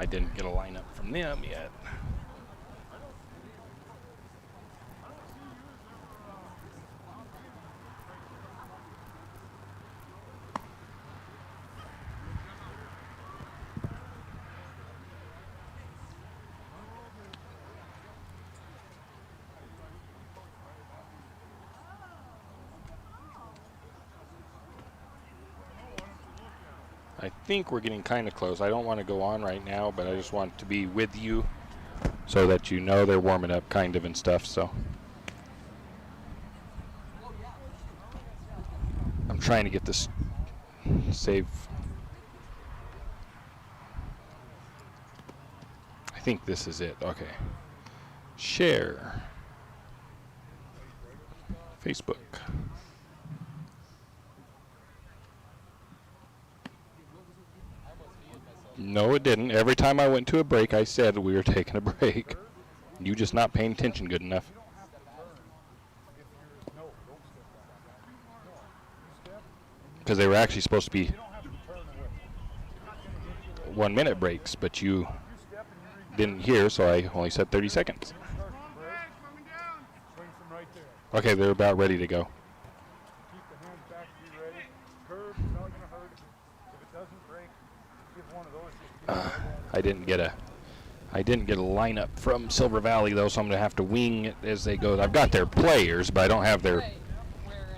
I didn't get a lineup from them yet. I think we're getting kind of close. I don't want to go on right now, but I just want to be with you so that you know they're warming up kind of and stuff. So I'm trying to get this save. I think this is it. Okay. Share. Facebook. No, it didn't. Every time I went to a break, I said we were taking a break. You just not paying attention good enough. Because they were actually supposed to be 1 minute breaks, but you didn't hear, so I only said 30 seconds. Okay, they're about ready to go. I didn't get a lineup from Silver Valley though, so I'm gonna have to wing it as they go. I've got their players, but I don't have their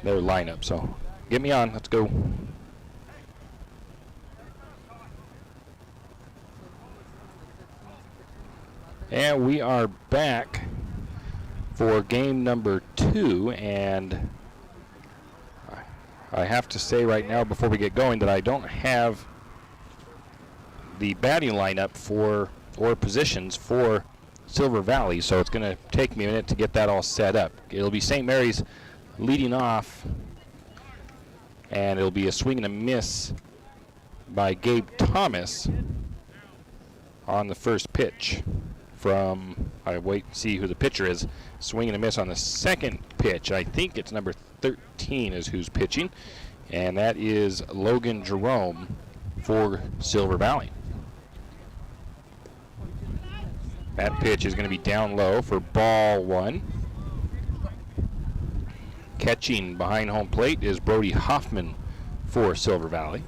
lineup. So get me on. Let's go. And we are back for game number 2, and I have to say right now before we get going that I don't have the batting lineup or positions for Silver Valley, so it's going to take me a minute to get that all set up. It'll be St. Mary's leading off, and it'll be a swing and a miss by Gabe Thomas on the first pitch from, I wait and see who the pitcher is, swing and a miss on the second pitch. I think it's number 13 is who's pitching, and that is Logan Jerome for Silver Valley. That pitch is going to be down low for ball 1. Catching behind home plate is Brody Hoffman for Silver Valley.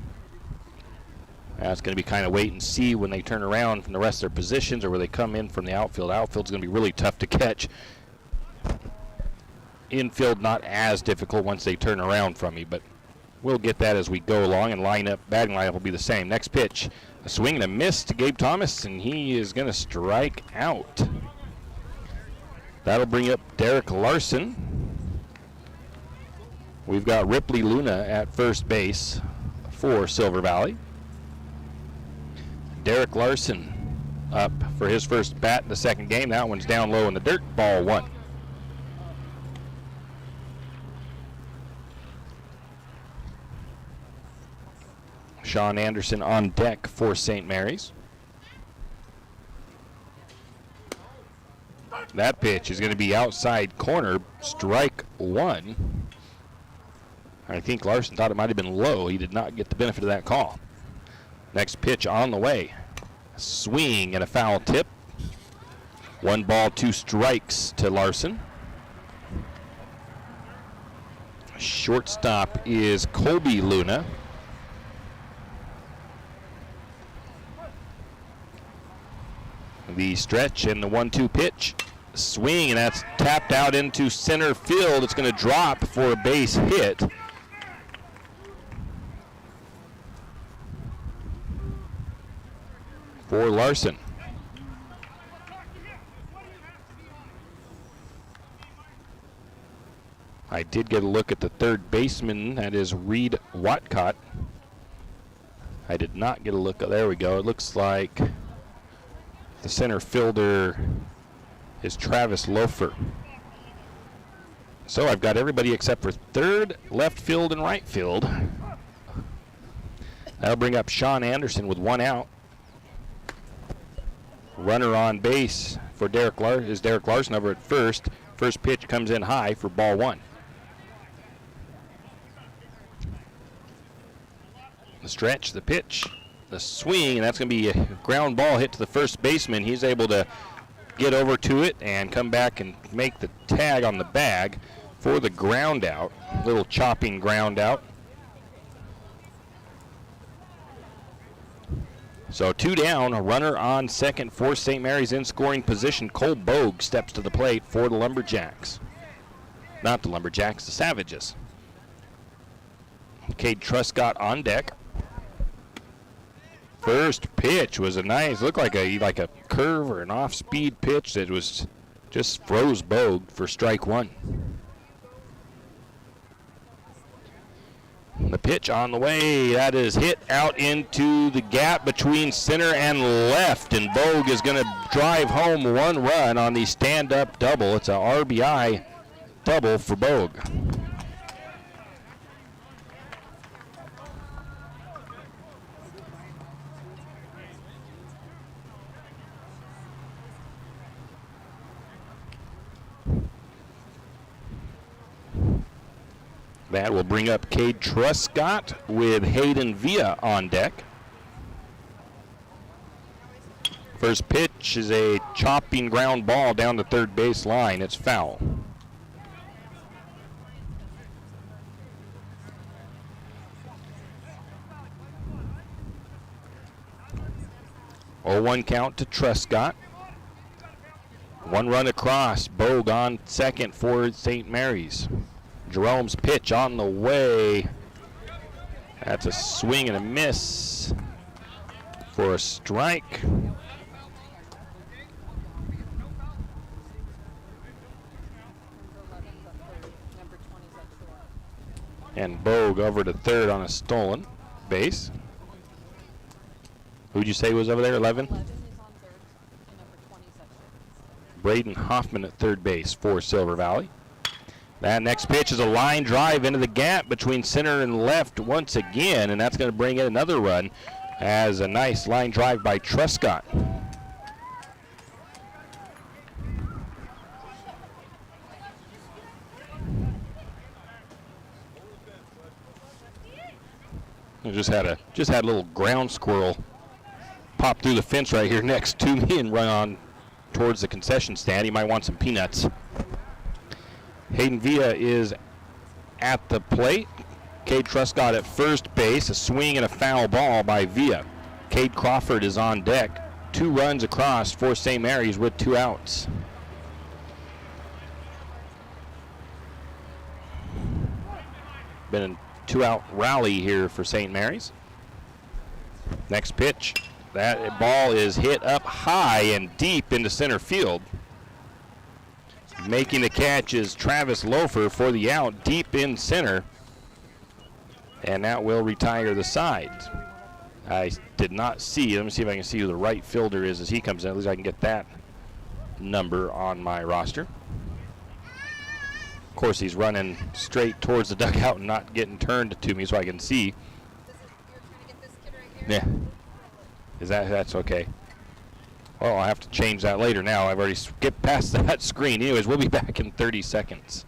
That's going to be kind of wait and see when they turn around from the rest of their positions or where they come in from the outfield. Outfield's going to be really tough to catch. Infield not as difficult once they turn around from me, but we'll get that as we go along, and batting lineup will be the same. Next pitch, a swing and a miss to Gabe Thomas, and he is going to strike out. That'll bring up Derek Larson. We've got Ripley Luna at first base for Silver Valley. Derek Larson up for his first bat in the second game. That one's down low in the dirt, ball 1. Sean Anderson on deck for St. Mary's. That pitch is going to be outside corner, strike 1. I think Larson thought it might have been low. He did not get the benefit of that call. Next pitch on the way. Swing and a foul tip. 1 ball, 2 strikes to Larson. Shortstop is Colby Luna. The stretch and the 1-2 pitch. Swing, and that's tapped out into center field. It's going to drop for a base hit. For Larson. I did get a look at the third baseman. That is Reed Watcott. I did not get a look. There we go. It looks like the center fielder is Travis Loafer. So I've got everybody except for third, left field, and right field. That'll bring up Sean Anderson with 1 out. Runner on base for Derek Larson over at first. First pitch comes in high for ball 1. The stretch, the pitch. the swing, and that's going to be a ground ball hit to the first baseman. He's able to get over to it and come back and make the tag on the bag for the ground out. Little chopping ground out. So 2 down, a runner on second for St. Mary's in scoring position. Cole Bogue steps to the plate for the Lumberjacks. Not the Lumberjacks, the Savages. Cade Truscott on deck. First pitch was a nice, looked like a curve or an off-speed pitch that was just froze Bogue for strike 1. The pitch on the way, that is hit out into the gap between center and left, and Bogue is going to drive home 1 run on the stand-up double. It's a RBI double for Bogue. That will bring up Cade Truscott with Hayden Villa on deck. First pitch is a chopping ground ball down the third base line. It's foul. Oh, 1 count to Truscott. 1 run across. Bogue on second for St. Mary's. Jerome's pitch on the way. That's a swing and a miss for a strike. And Bogue over to third on a stolen base. Who'd you say was over there, 11? 11 is on third, and number 20 is at short. Braden Hoffman at third base for Silver Valley. That next pitch is a line drive into the gap between center and left once again, and that's going to bring in another run as a nice line drive by Truscott. Just had a little ground squirrel pop through the fence right here next to me and run on towards the concession stand. He might want some peanuts. Hayden Villa is at the plate. Cade Truscott at first base. A swing and a foul ball by Villa. Cade Crawford is on deck. 2 runs across for St. Mary's with 2 outs. Been a 2-out rally here for St. Mary's. Next pitch. That ball is hit up high and deep into center field. Making the catch is Travis Loafer for the out deep in center. And that will retire the side. I did not see, let me see if I can see who the right fielder is as he comes in. At least I can get that number on my roster. Of course, he's running straight towards the dugout and not getting turned to me so I can see. Yeah. That's okay. Well, I'll have to change that later now. I've already skipped past that screen. Anyways, we'll be back in 30 seconds.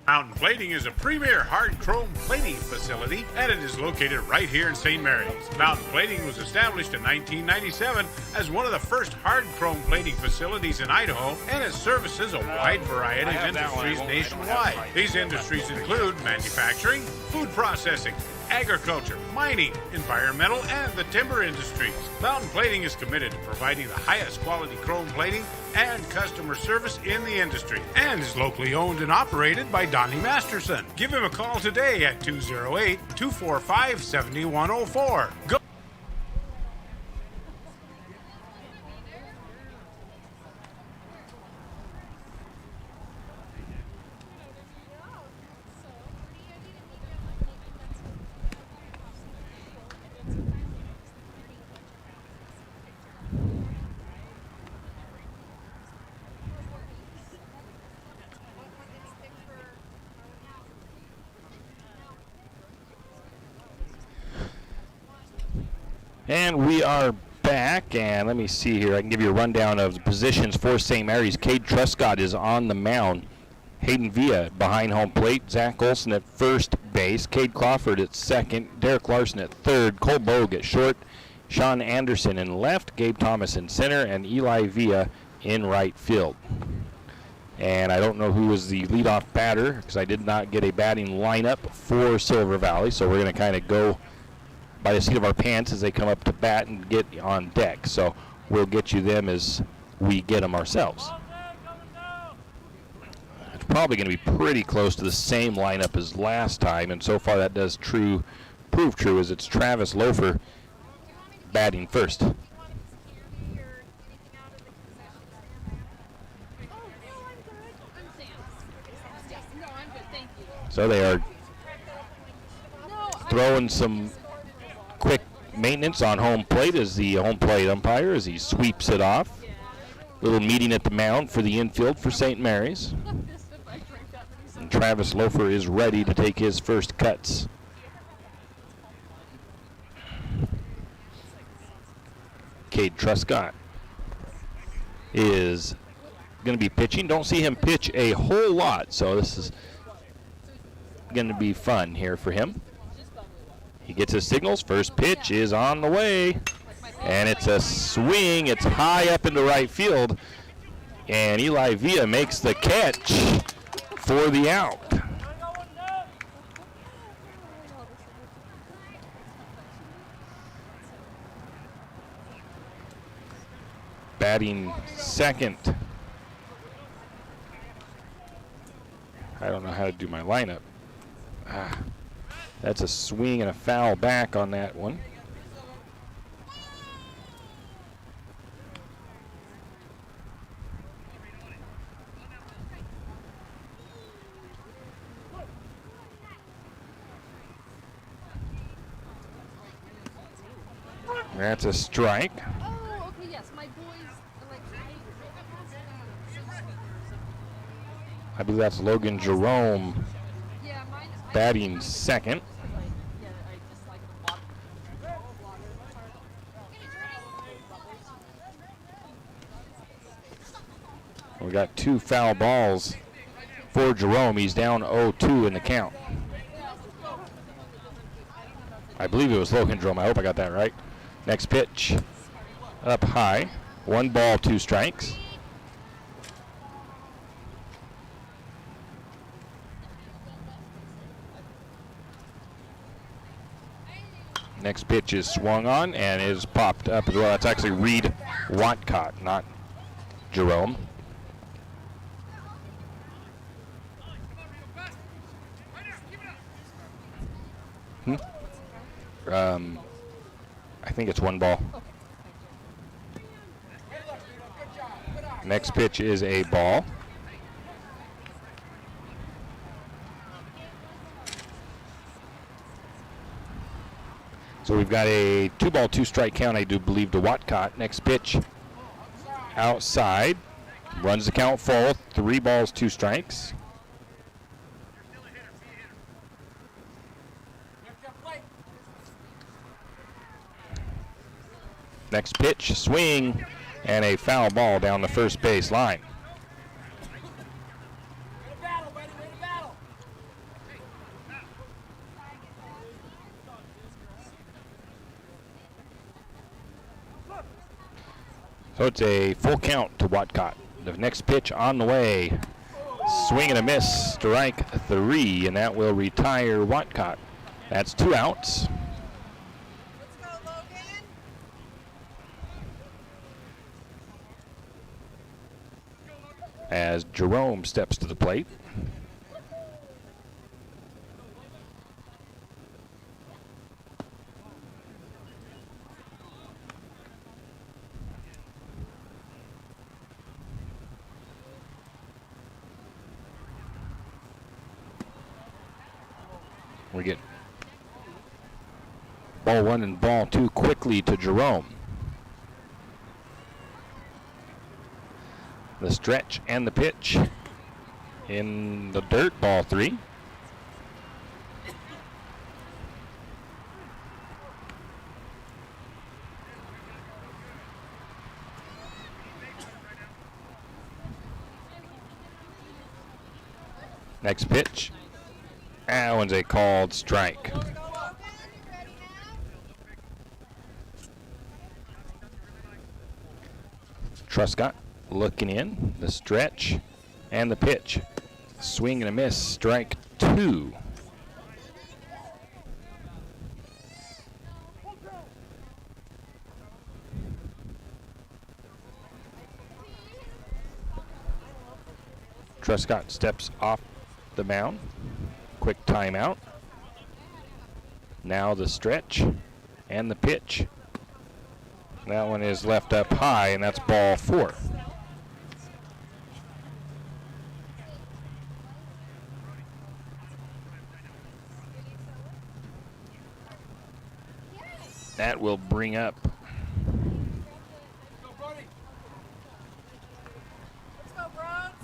Mountain Plating is a premier hard chrome plating facility, and it is located right here in St. Mary's. Mountain Plating was established in 1997 as one of the first hard chrome plating facilities in Idaho, and it services a wide variety of industries nationwide. These industries include manufacturing, food processing, agriculture, mining, environmental, and the timber industries. Mountain Plating is committed to providing the highest quality chrome plating and customer service in the industry, and is locally owned and operated by Donnie Masterson. Give him a call today at 208-245-7104. Go. And we are back, and let me see here. I can give you a rundown of the positions for St. Mary's. Cade Truscott is on the mound. Hayden Villa behind home plate. Zach Olson at first base. Cade Crawford at second. Derek Larson at third. Cole Bogue at short. Sean Anderson in left. Gabe Thomas in center. And Eli Villa in right field. And I don't know who was the leadoff batter because I did not get a batting lineup for Silver Valley. So we're going to kind of go by the seat of our pants as they come up to bat and get on deck. So we'll get you them as we get them ourselves. It's probably going to be pretty close to the same lineup as last time, and so far that does prove true, as it's Travis Loafer batting first. So they are throwing some quick maintenance on home plate as the home plate umpire as he sweeps it off. Little meeting at the mound for the infield for St. Mary's. And Travis Loafer is ready to take his first cuts. Cade Truscott is going to be pitching. Don't see him pitch a whole lot, so this is going to be fun here for him. He gets his signals. First pitch is on the way. And it's a swing. It's high up into right field. And Eli Villa makes the catch for the out. Batting second. I don't know how to do my lineup. That's a swing and a foul back on that one. That's a strike. Oh, okay, yes. My boys like I believe that's Logan Jerome yeah, mine batting second. yeah, I just like the water. We got two foul balls for Jerome. He's down 0-2 in the count. I believe it was Logan Jerome. I hope I got that right. Next pitch up high. 1 ball, 2 strikes. Next pitch is swung on and is popped up as well. That's actually Reed Watcott, not Jerome. I think it's 1 ball. Next pitch is a ball. So we've got a 2 ball, 2 strike count, I do believe, to Watcott. Next pitch outside. Runs the count full. 3 balls, 2 strikes. Next pitch, swing, and a foul ball down the first base line. So it's a full count to Watcott. The next pitch on the way. Swing and a miss, strike 3, and that will retire Watcott. That's 2 outs. As Jerome steps to the plate. We get ball 1 and ball 2 quickly to Jerome. The stretch and the pitch in the dirt, ball 3. Next pitch. That one's a called strike. Truscott looking in, the stretch, and the pitch. Swing and a miss, strike 2. Truscott steps off the mound. Quick timeout. Now the stretch and the pitch. That one is left up high, and that's ball 4. That will bring up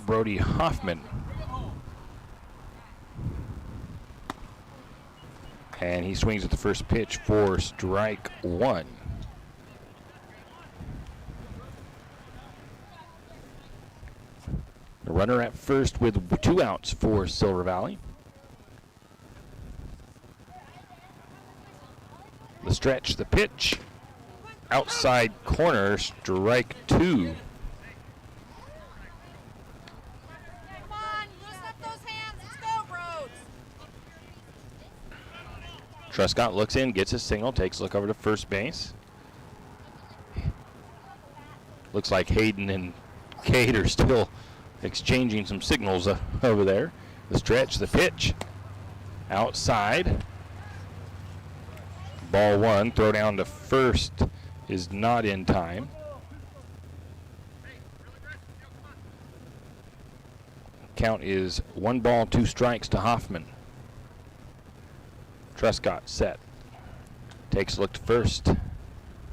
Brody Hoffman. And he swings at the first pitch for strike 1. The runner at first with 2 outs for Silver Valley. The stretch, the pitch, outside corner, strike 2. Come on, loosen up those hands. Let's go, Rhodes. Truscott looks in, gets his signal, takes a look over to first base. Looks like Hayden and Cade are still exchanging some signals over there. The stretch, the pitch, outside. Ball 1, throw down to first is not in time. Count is 1 ball, 2 strikes to Hoffman. Truscott set. Takes a look to first.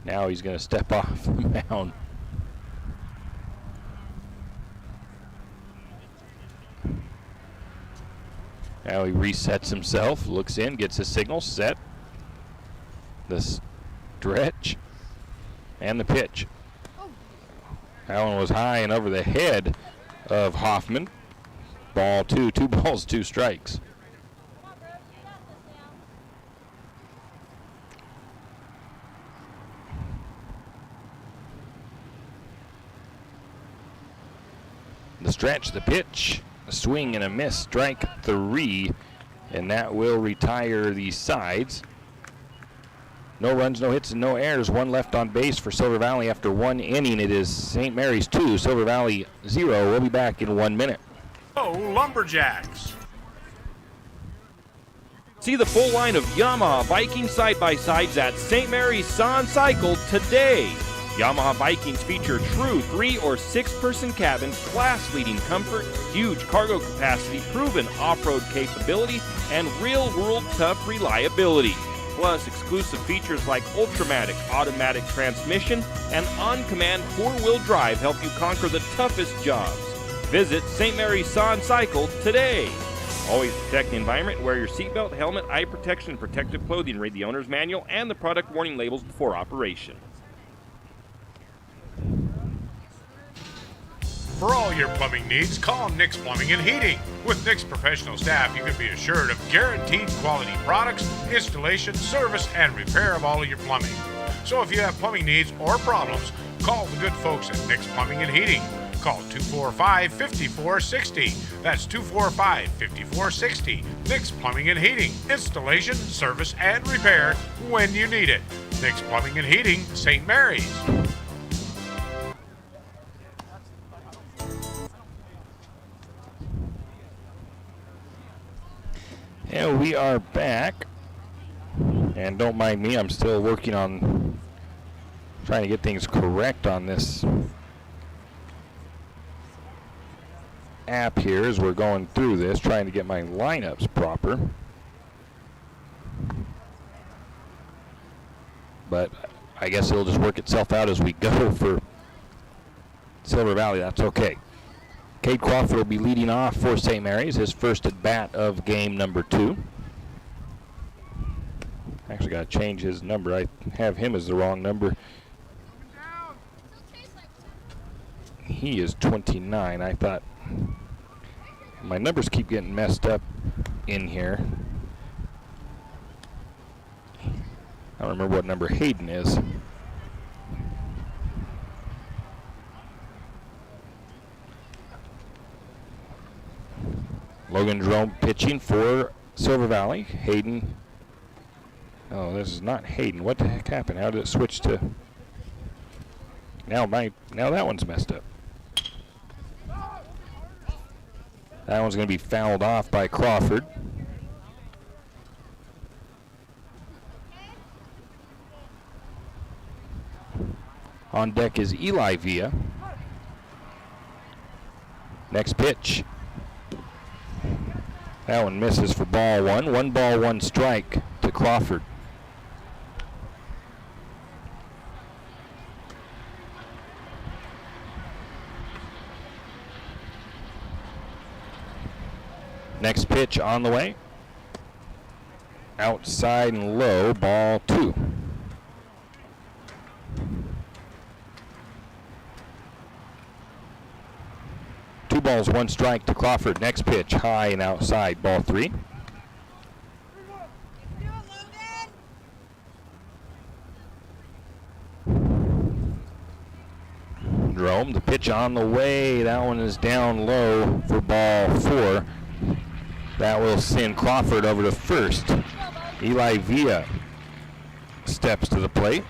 Now he's going to step off the mound. Now he resets himself, looks in, gets his signal, set. The stretch and the pitch. That one was high and over the head of Hoffman. Ball 2, 2 balls, 2 strikes. The stretch, the pitch, a swing and a miss, strike 3, and that will retire the sides. No runs, no hits, and no errors. 1 left on base for Silver Valley after 1 inning. It is St. Mary's 2, Silver Valley 0. We'll be back in 1 minute. Oh, Lumberjacks. See the full line of Yamaha Viking side-by-sides at St. Mary's Son Cycle today. Yamaha Vikings feature true 3- or 6-person cabins, class-leading comfort, huge cargo capacity, proven off-road capability, and real-world tough reliability. Plus, exclusive features like Ultramatic automatic transmission and on-command 4-wheel drive help you conquer the toughest jobs. Visit St. Mary's Son Cycle today. Always protect the environment. Wear your seatbelt, helmet, eye protection, and protective clothing. Read the owner's manual and the product warning labels before operation. For all your plumbing needs, call Nick's Plumbing and Heating. With Nick's professional staff, you can be assured of guaranteed quality products, installation, service, and repair of all of your plumbing. So if you have plumbing needs or problems, call the good folks at Nick's Plumbing and Heating. Call 245-5460. That's 245-5460. Nick's Plumbing and Heating. Installation, service, and repair when you need it. Nick's Plumbing and Heating, St. Mary's. And we are back. And don't mind me, I'm still working on trying to get things correct on this app here as we're going through this, trying to get my lineups proper. But I guess it'll just work itself out as we go for Silver Valley. That's okay. Cade Crawford will be leading off for St. Mary's, his first at bat of game number 2. Actually got to change his number. I have him as the wrong number. He is 29. I thought My numbers keep getting messed up in here. I don't remember what number Hayden is. Logan Jerome pitching for Silver Valley. Hayden. Oh, this is not Hayden. What the heck happened? How did it switch to? Now that one's messed up. That one's going to be fouled off by Crawford. On deck is Eli Villa. Next pitch. That one misses for ball one. 1 ball, 1 strike to Crawford. Next pitch on the way. Outside and low, ball 2. Two balls, 1 strike to Crawford. Next pitch, high and outside, ball 3. Jerome, the pitch on the way. That one is down low for ball 4. That will send Crawford over to first. Eli Villa steps to the plate.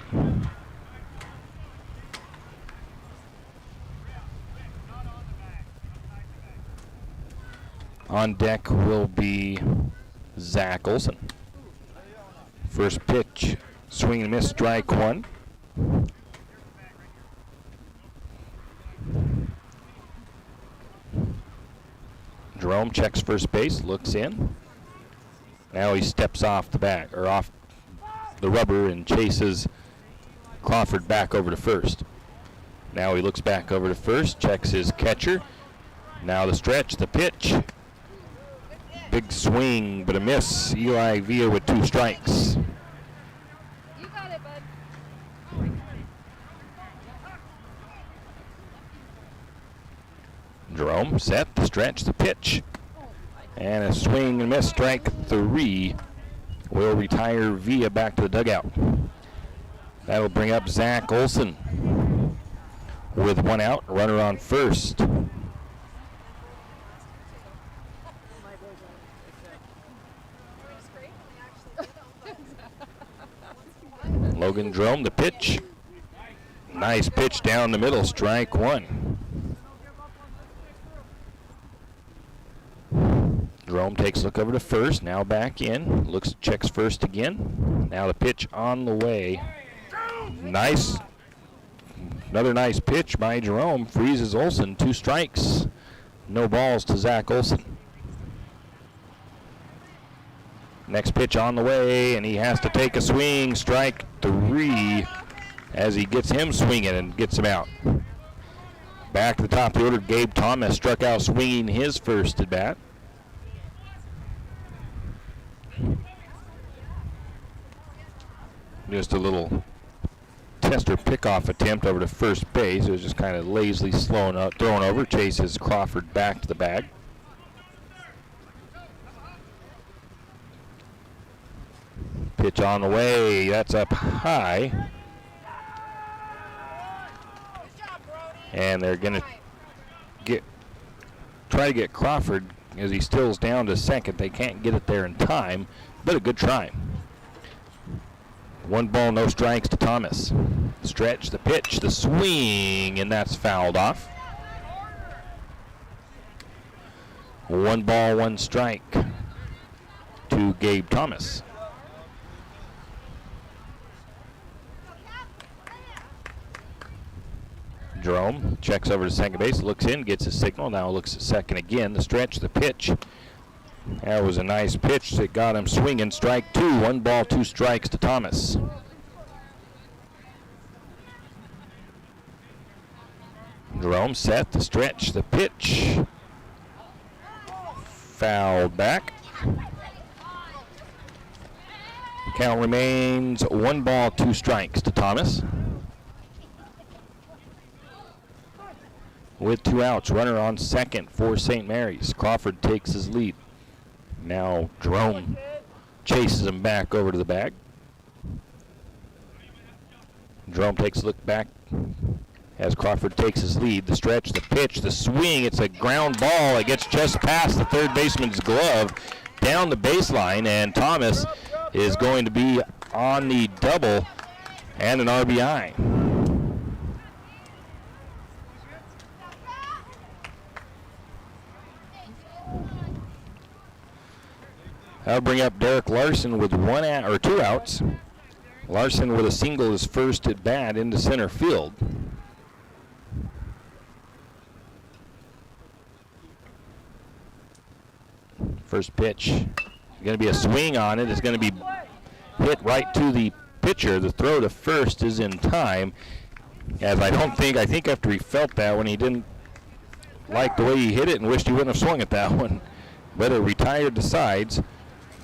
On deck will be Zach Olson. First pitch, swing and miss, strike 1. Jerome checks first base, looks in. Now he steps off the back, or off the rubber, and chases Crawford back over to first. Now he looks back over to first, checks his catcher. Now the stretch, the pitch. Big swing, but a miss. Eli Villa with 2 strikes. You got it, bud. Jerome set, the stretch, the pitch. And a swing and miss, strike 3. Will retire Villa back to the dugout. That'll bring up Zach Olson with 1 out, runner on first. Logan Jerome, the pitch. Nice pitch down the middle, strike 1. Jerome takes a look over to first, now back in, looks, checks first again. Now the pitch on the way. Nice, another nice pitch by Jerome, freezes Olson, 2 strikes. No balls to Zach Olson. Next pitch on the way, and he has to take a swing, strike 3, as he gets him swinging and gets him out. Back to the top of the order, Gabe Thomas struck out swinging his first at bat. Just a little tester pickoff attempt over to first base. It was just kind of lazily thrown over. Chases Crawford back to the bag. Pitch on the way. That's up high. And they're going to try to get Crawford as he stills down to second. They can't get it there in time, but a good try. 1 ball, no strikes to Thomas. Stretch, the pitch, the swing, and that's fouled off. 1 ball, 1 strike to Gabe Thomas. Jerome checks over to second base, looks in, gets his signal, now looks at second again. The stretch, the pitch. That was a nice pitch that got him swinging. Strike 2, 1 ball, 2 strikes to Thomas. Jerome set, the stretch, the pitch. Fouled back. Count remains 1 ball, 2 strikes to Thomas. with 2 outs. Runner on second for St. Mary's. Crawford takes his lead. Now Jerome chases him back over to the bag. Jerome takes a look back as Crawford takes his lead. The stretch, the pitch, the swing. It's a ground ball. It gets just past the third baseman's glove down the baseline, and Thomas is going to be on the double and an RBI. That'll bring up Derek Larson with 2 outs. Larson with a single, his first at bat into center field. First pitch, going to be a swing on it. It's going to be hit right to the pitcher. The throw to first is in time. As I think after he felt that one, he didn't like the way he hit it and wished he wouldn't have swung at that one. But it retired to sides.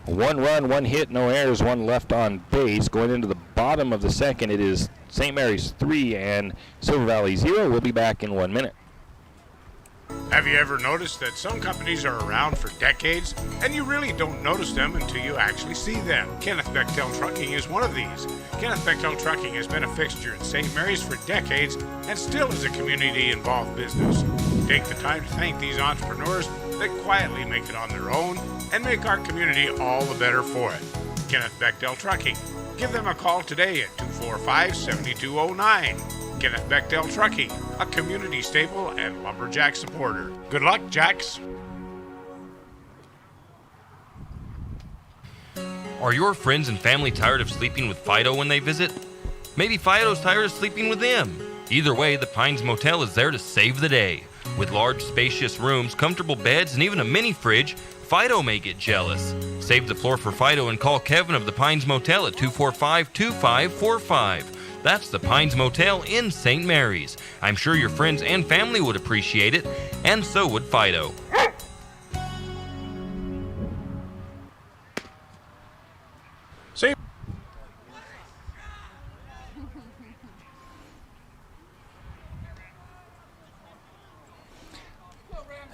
1 run, 1 hit, no errors, 1 left on base. Going into the bottom of the second, it is St. Mary's 3 and Silver Valley 0. We'll be back in 1 minute. Have you ever noticed that some companies are around for decades and you really don't notice them until you actually see them? Kenneth Bechtel Trucking is one of these. Kenneth Bechtel Trucking has been a fixture in St. Mary's for decades and still is a community-involved business. Take the time to thank these entrepreneurs that quietly make it on their own and make our community all the better for it. Kenneth Bechtel Trucking. Give them a call today at 245-7209. Kenneth Bechtel Trucking, a community staple and lumberjack supporter. Good luck, Jacks. Are your friends and family tired of sleeping with Fido when they visit? Maybe Fido's tired of sleeping with them. Either way, the Pines Motel is there to save the day. With large, spacious rooms, comfortable beds, and even a mini fridge, Fido may get jealous. Save the floor for Fido and call Kevin of the Pines Motel at 245-2545. That's the Pines Motel in St. Mary's. I'm sure your friends and family would appreciate it, and so would Fido. See?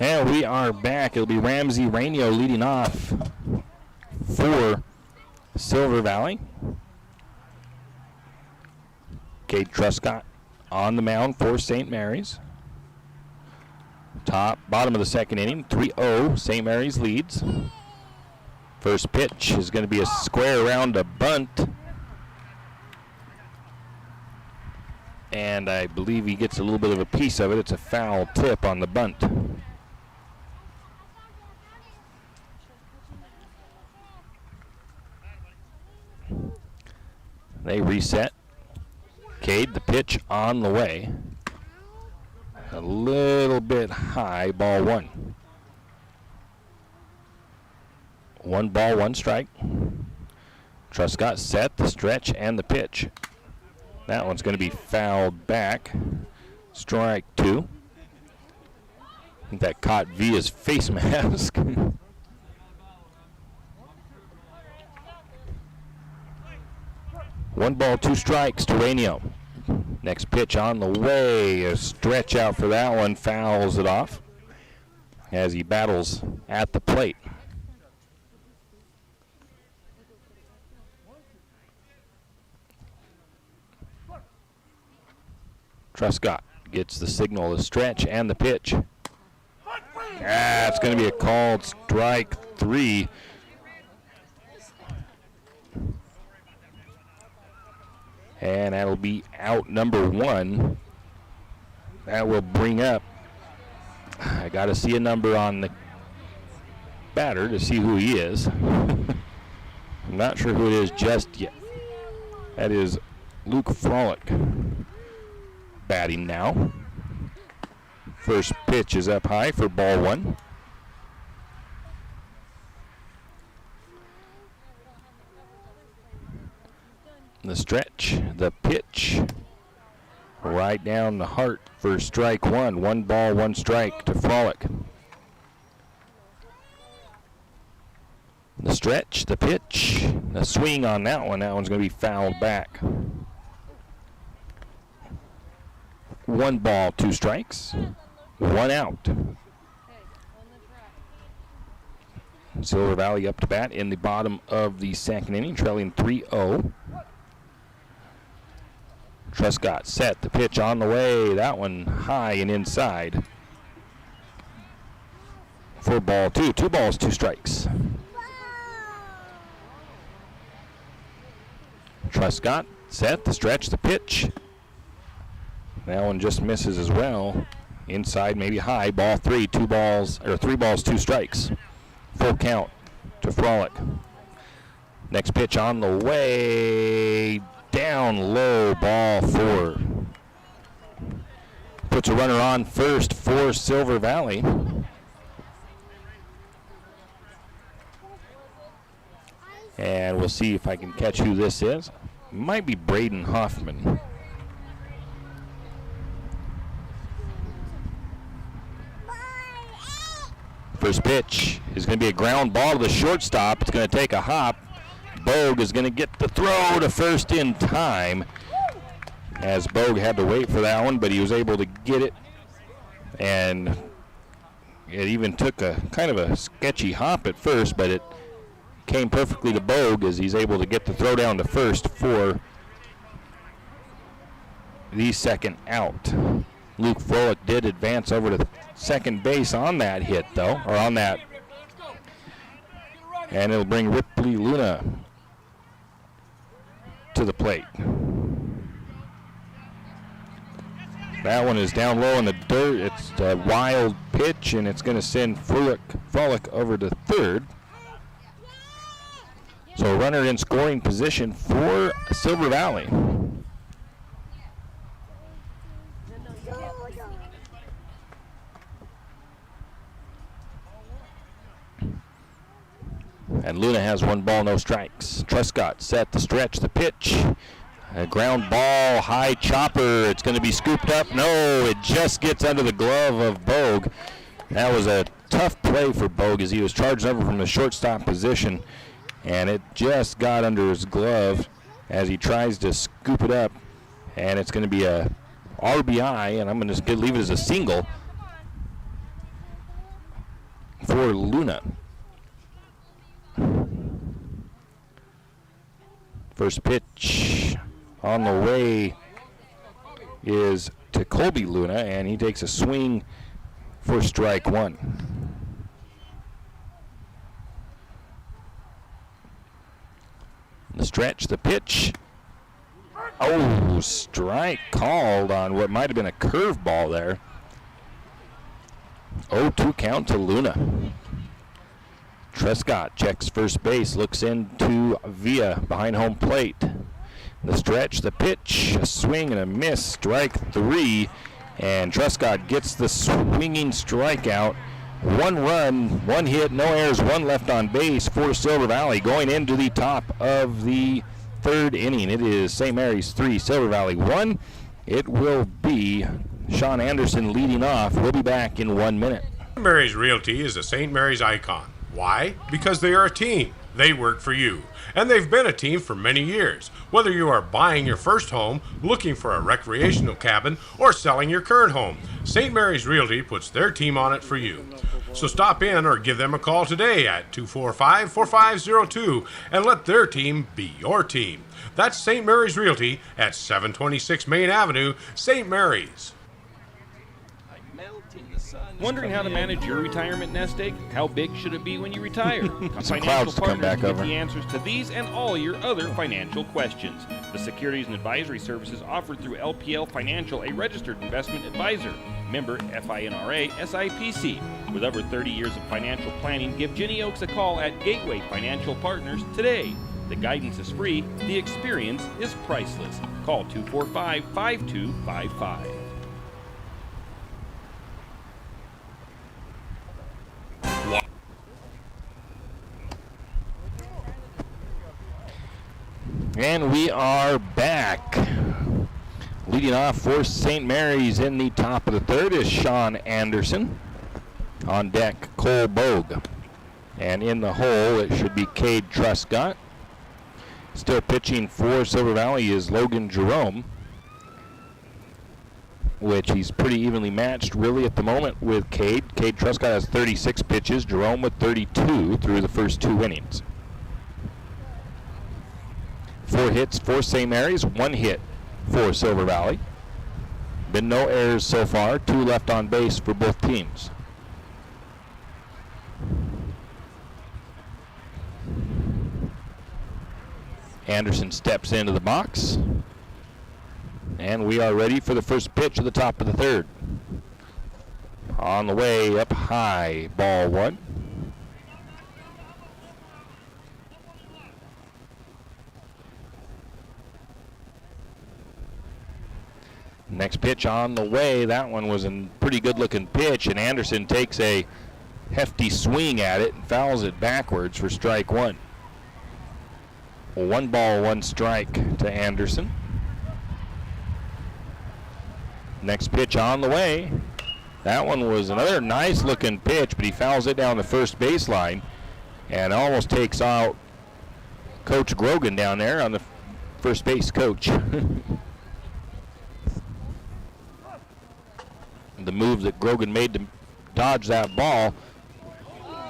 And we are back. It'll be Ramsey Rainio leading off for Silver Valley. Cade Truscott on the mound for St. Mary's. Bottom of the second inning, 3-0. St. Mary's leads. First pitch is going to be a square around a bunt. And I believe he gets a little bit of a piece of it. It's a foul tip on the bunt. They reset. Cade, the pitch on the way. A little bit high, ball 1. 1 ball, 1 strike. Truscott set, the stretch, and the pitch. That one's going to be fouled back. Strike 2. I think that caught Villa's face mask. 1 ball, 2 strikes to Rainio. Next pitch on the way. A stretch out for that one. Fouls it off as he battles at the plate. Truscott gets the signal, the stretch, and the pitch. It's going to be a called strike 3. And that'll be out number 1. That will bring up, I got to see a number on the batter to see who he is. I'm not sure who it is just yet. That is Luke Frolick batting now. First pitch is up high for ball 1. The stretch, the pitch, right down the heart for strike 1. 1 ball, 1 strike to Frolick. The stretch, the pitch, the swing on that one. That one's going to be fouled back. 1 ball, 2 strikes. 1 out. Silver Valley up to bat in the bottom of the second inning, trailing 3-0. Truscott set, the pitch on the way. That one high and inside. For ball 2. 2 balls, 2 strikes. Truscott set, the stretch, the pitch. That one just misses as well. Inside, maybe high. Ball 3. 3 balls, 2 strikes. Full count to Frolic. Next pitch on the way. Down low, ball 4. Puts a runner on first for Silver Valley. And we'll see if I can catch who this is. Might be Braden Hoffman. First pitch is going to be a ground ball to the shortstop. It's going to take a hop. Bogue is going to get the throw to first in time, as Bogue had to wait for that one, but he was able to get it. And it even took a kind of a sketchy hop at first, but it came perfectly to Bogue as he's able to get the throw down to first for the second out. Luke Frolic did advance over to second base on that hit, though, or on that. And it'll bring Ripley Luna to the plate. That one is down low in the dirt. It's a wild pitch, and it's going to send Frolic over to third. So a runner in scoring position for Silver Valley. And Luna has 1 ball, no strikes. Truscott set, the stretch, the pitch. A ground ball, high chopper. It's going to be scooped up. No, it just gets under the glove of Bogue. That was a tough play for Bogue as he was charged over from the shortstop position. And it just got under his glove as he tries to scoop it up. And it's going to be a RBI, and I'm going to leave it as a single for Luna. First pitch on the way is to Colby Luna, and he takes a swing for strike 1. The stretch, the pitch. Oh, strike called on what might have been a curveball there. 0-2 count to Luna. Truscott checks first base, looks into Villa behind home plate. The stretch, the pitch, a swing and a miss, strike 3. And Truscott gets the swinging strikeout. 1 run, 1 hit, no errors, 1 left on base for Silver Valley going into the top of the 3rd inning. It is St. Mary's 3, Silver Valley 1. It will be Sean Anderson leading off. We'll be back in 1 minute. St. Mary's Realty is a St. Mary's icon. Why? Because they are a team. They work for you. And they've been a team for many years. Whether you are buying your first home, looking for a recreational cabin, or selling your current home, St. Mary's Realty puts their team on it for you. So stop in or give them a call today at 245-4502 and let their team be your team. That's St. Mary's Realty at 726 Main Avenue, St. Mary's. Wondering how to manage your retirement nest egg? How big should it be when you retire? Some clouds to come back get over. the answers to these and all your other financial questions. The securities and advisory services offered through LPL Financial, a registered investment advisor. Member FINRA SIPC. With over 30 years of financial planning, give Jenny Oaks a call at Gateway Financial Partners today. The guidance is free. The experience is priceless. Call 245-5255. And we are back. Leading off for St. Mary's in the top of the 3rd is Sean Anderson. On deck, Cole Bogue. And in the hole, it should be Cade Truscott. Still pitching for Silver Valley is Logan Jerome. which he's pretty evenly matched really at the moment with Cade. Cade Truscott has 36 pitches, Jerome with 32 through the first 2 innings. 4 hits for St. Mary's, 1 hit for Silver Valley. Been no errors so far, 2 left on base for both teams. Anderson steps into the box. And we are ready for the first pitch of the top of the 3rd. On the way, up high, ball 1. Next pitch on the way. That one was a pretty good looking pitch, and Anderson takes a hefty swing at it and fouls it backwards for strike 1. 1 ball, 1 strike to Anderson. Next pitch on the way. That one was another nice looking pitch, but he fouls it down the first baseline and almost takes out Coach Grogan down there on the first base coach. The move that Grogan made to dodge that ball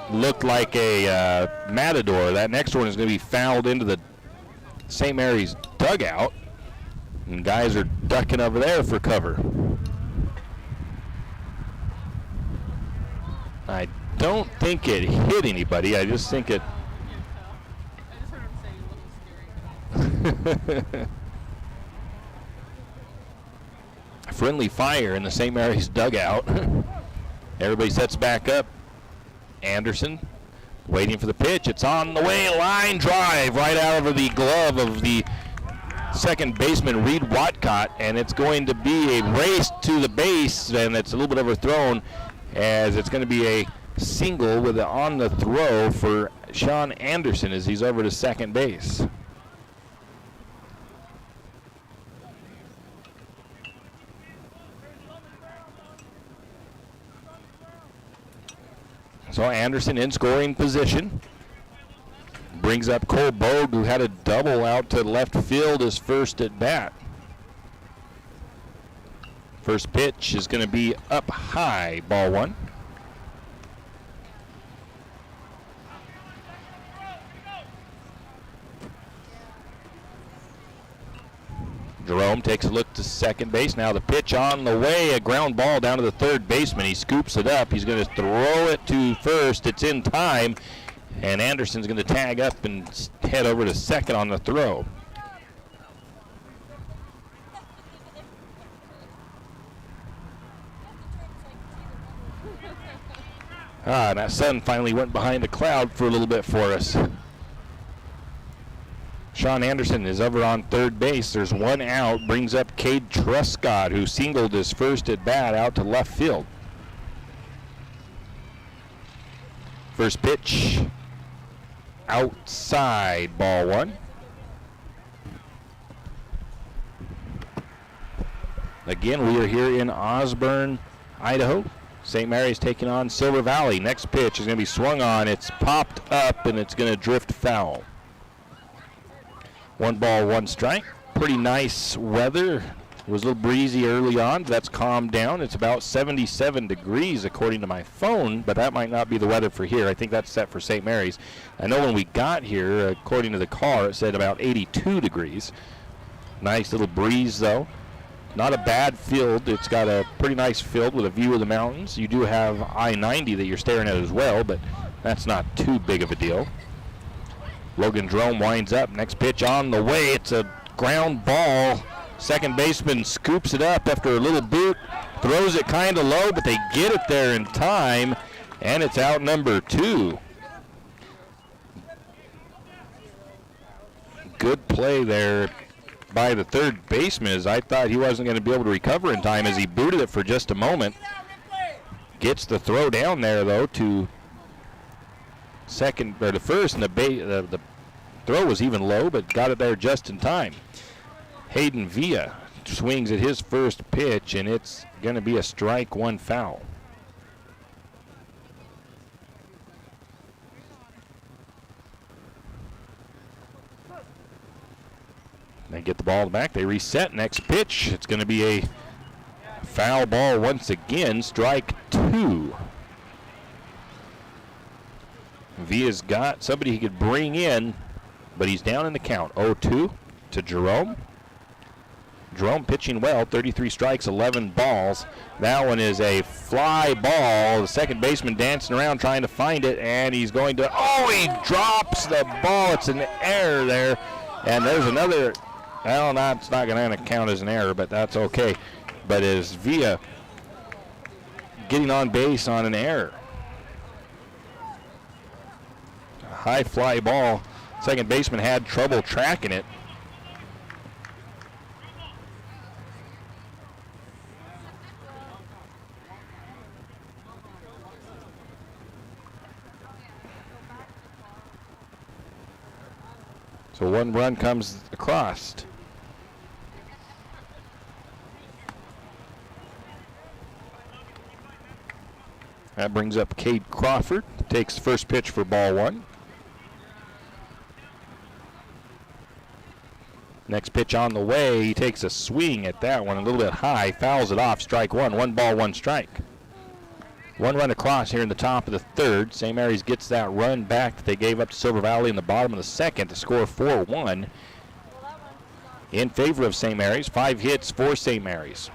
looked like a matador. That next one is going to be fouled into the St. Mary's dugout, and guys are ducking over there for cover. I don't think it hit anybody. I just think it. Friendly fire in the St. Mary's dugout. Everybody sets back up. Anderson waiting for the pitch. It's on the way. Line drive right out of the glove of the second baseman, Reed Watcott, and it's going to be a race to the base, and it's a little bit overthrown, as it's going to be a single with on the throw for Sean Anderson as he's over to second base. So Anderson in scoring position. Brings up Cole Bogue, who had a double out to left field his first at bat. First pitch is going to be up high, ball 1. Jerome takes a look to second base. Now the pitch on the way, a ground ball down to the third baseman. He scoops it up. He's going to throw it to first. It's in time, and Anderson's going to tag up and head over to second on the throw. That sun finally went behind a cloud for a little bit for us. Sean Anderson is over on third base. There's 1 out. Brings up Cade Truscott, who singled his first at bat out to left field. First pitch outside, ball 1. Again, we are here in Osborne, Idaho. St. Mary's taking on Silver Valley. Next pitch is going to be swung on. It's popped up, and it's going to drift foul. 1 ball, 1 strike. Pretty nice weather. It was a little breezy early on. That's calmed down. It's about 77 degrees according to my phone, but that might not be the weather for here. I think that's set for St. Mary's. I know when we got here, according to the car, it said about 82 degrees. Nice little breeze, though. Not a bad field. It's got a pretty nice field with a view of the mountains. You do have I-90 that you're staring at as well, but that's not too big of a deal. Logan Jerome winds up. Next pitch on the way. It's a ground ball. Second baseman scoops it up after a little boot. Throws it kind of low, but they get it there in time, and it's out number 2. Good play there by the third baseman, as I thought he wasn't going to be able to recover in time as he booted it for just a moment. Gets the throw down there, though, to second or to first, and the throw was even low, but got it there just in time. Hayden Villa swings at his first pitch, and it's going to be a strike 1 foul. They get the ball back. They reset. Next pitch. It's going to be a Foul ball once again, strike 2. Villa's got somebody he could bring in, but he's down in the count. 0-2 to Jerome. Jerome pitching well, 33 strikes, 11 balls. That one is a fly ball. The second baseman dancing around trying to find it, and he's going to, he drops the ball. It's an error there. And there's another, well, it's not going to count as an error, but that's okay. But is Villa getting on base on an error? A high fly ball. Second baseman had trouble tracking it. So one run comes across. That brings up Cade Crawford. Takes the first pitch for ball 1. Next pitch on the way. He takes a swing at that one, a little bit high. Fouls it off. Strike 1. 1 ball, 1 strike. One run across here in the top of the third. St. Mary's gets that run back that they gave up to Silver Valley in the bottom of the second to score 4-1 in favor of St. Mary's. 5 hits for St. Mary's.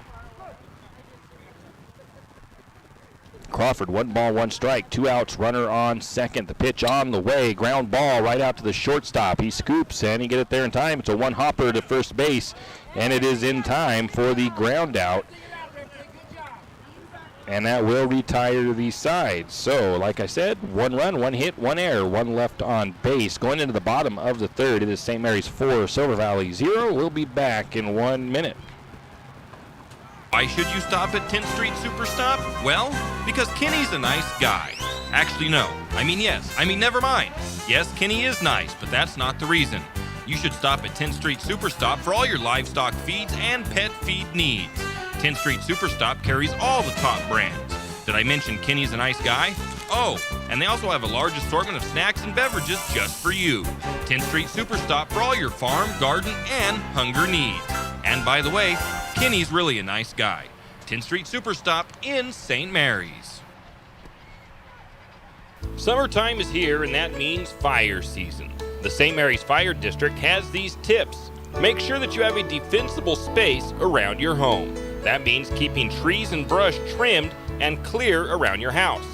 Crawford, 1 ball, 1 strike, 2 outs, runner on second. The pitch on the way, ground ball right out to the shortstop. He scoops and he get it there in time. It's a 1-hopper to first base, and it is in time for the ground out. And that will retire the side. So, like I said, 1 run, 1 hit, 1 error, 1 left on base. Going into the bottom of the third, it is St. Mary's 4, Silver Valley 0. We'll be back in 1 minute. Why should you stop at 10th Street Superstop? Well, because Kenny's a nice guy. Actually, no. Never mind. Yes, Kenny is nice, but that's not the reason. You should stop at 10th Street Superstop for all your livestock feeds and pet feed needs. 10th Street Superstop carries all the top brands. Did I mention Kenny's a nice guy? Oh, and they also have a large assortment of snacks and beverages just for you. 10th Street Superstop for all your farm, garden, and hunger needs. And by the way, Kenny's really a nice guy. 10th Street Superstop in St. Mary's. Summertime is here, and that means fire season. The St. Mary's Fire District has these tips. Make sure that you have a defensible space around your home. That means keeping trees and brush trimmed and clear around your house.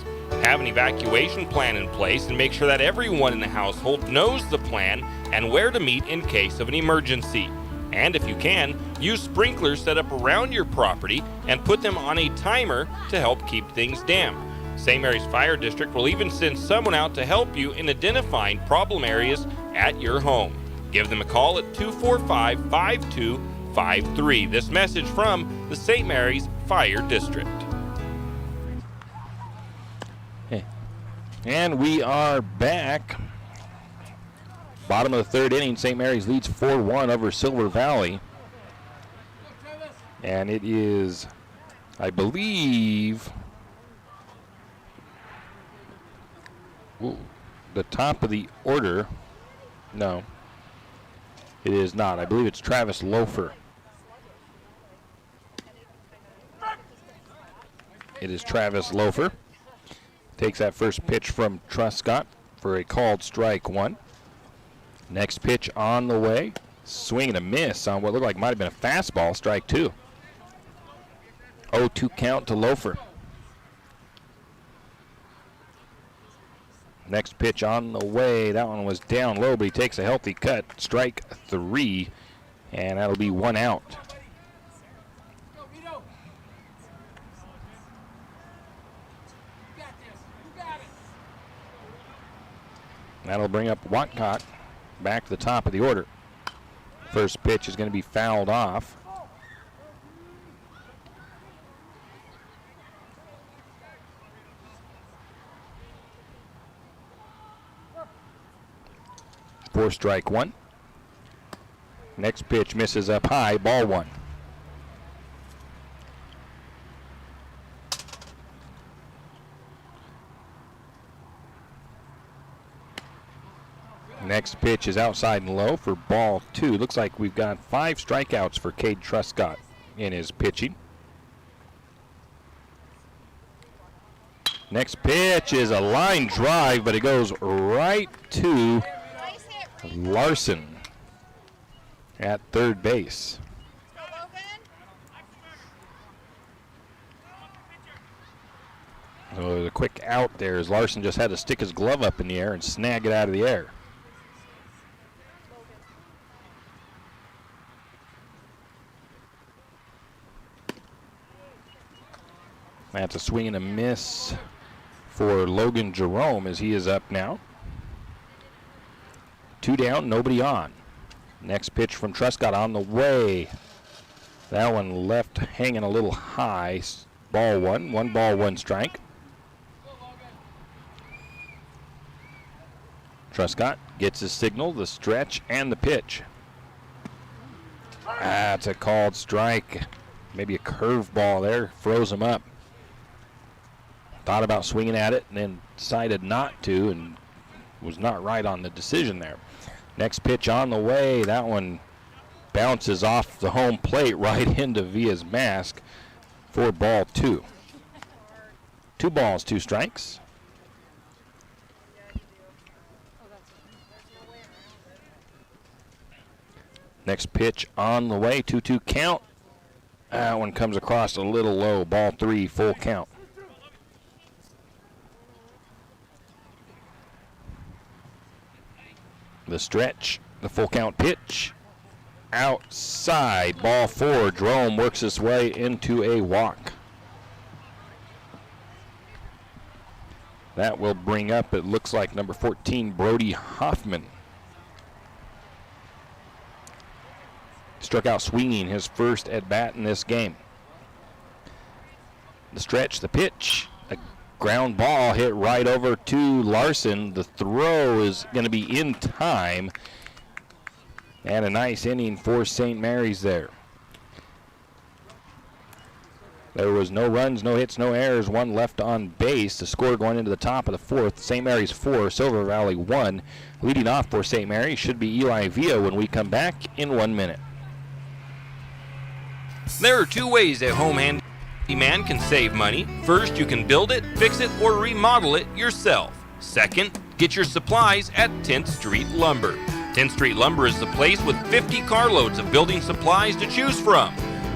Have an evacuation plan in place and make sure that everyone in the household knows the plan and where to meet in case of an emergency. And if you can, use sprinklers set up around your property and put them on a timer to help keep things damp. St. Mary's Fire District will even send someone out to help you in identifying problem areas at your home. Give them a call at 245-5253. This message from the St. Mary's Fire District. And we are back. Bottom of the third inning, St. Mary's leads 4-1 over Silver Valley. And it is, I believe, the top of the order. No, it is not. I believe it's Travis Loafer. It is Travis Loafer. Takes that first pitch from Truscott for a called strike 1. Next pitch on the way. Swing and a miss on what looked like might have been a fastball, strike 2. 0-2 count to Loafer. Next pitch on the way. That one was down low, but he takes a healthy cut. Strike 3, and that'll be 1 out. That'll bring up Watcott back to the top of the order. First pitch is going to be fouled off. For strike 1. Next pitch misses up high, ball 1. Next pitch is outside and low for ball 2. Looks like we've got 5 strikeouts for Cade Truscott in his pitching. Next pitch is a line drive, but it goes right to Nice hit, Reed. Larson at third base. Go, Logan. So it was a quick out there as Larson just had to stick his glove up in the air and snag it out of the air. That's a swing and a miss for Logan Jerome as he is up now. 2 down, nobody on. Next pitch from Truscott on the way. That one left hanging a little high. Ball one. 1 ball, 1 strike. Truscott gets his signal, the stretch, and the pitch. That's a called strike. Maybe a curveball there. Froze him up. Thought about swinging at it and then decided not to and was not right on the decision there. Next pitch on the way. That one bounces off the home plate right into Villa's mask for ball 2. 2 balls, 2 strikes. Next pitch on the way. 2-2 count. That one comes across a little low. Ball 3, full count. The stretch, the full count pitch, outside, ball 4. Jerome works his way into a walk. That will bring up, it looks like, number 14, Brody Hoffman. Struck out swinging his first at bat in this game. The stretch, the pitch, a ground ball hit right over to Larson. The throw is going to be in time. And a nice inning for St. Mary's there. There was no runs, no hits, no errors, 1 left on base. The score going into the top of the 4th. St. Mary's 4, Silver Valley 1. Leading off for St. Mary's should be Eli Villa when we come back in 1 minute. There are 2 ways a home handyman can save money. First, you can build it, fix it, or remodel it yourself. Second, get your supplies at 10th Street Lumber. 10th Street Lumber is the place with 50 carloads of building supplies to choose from.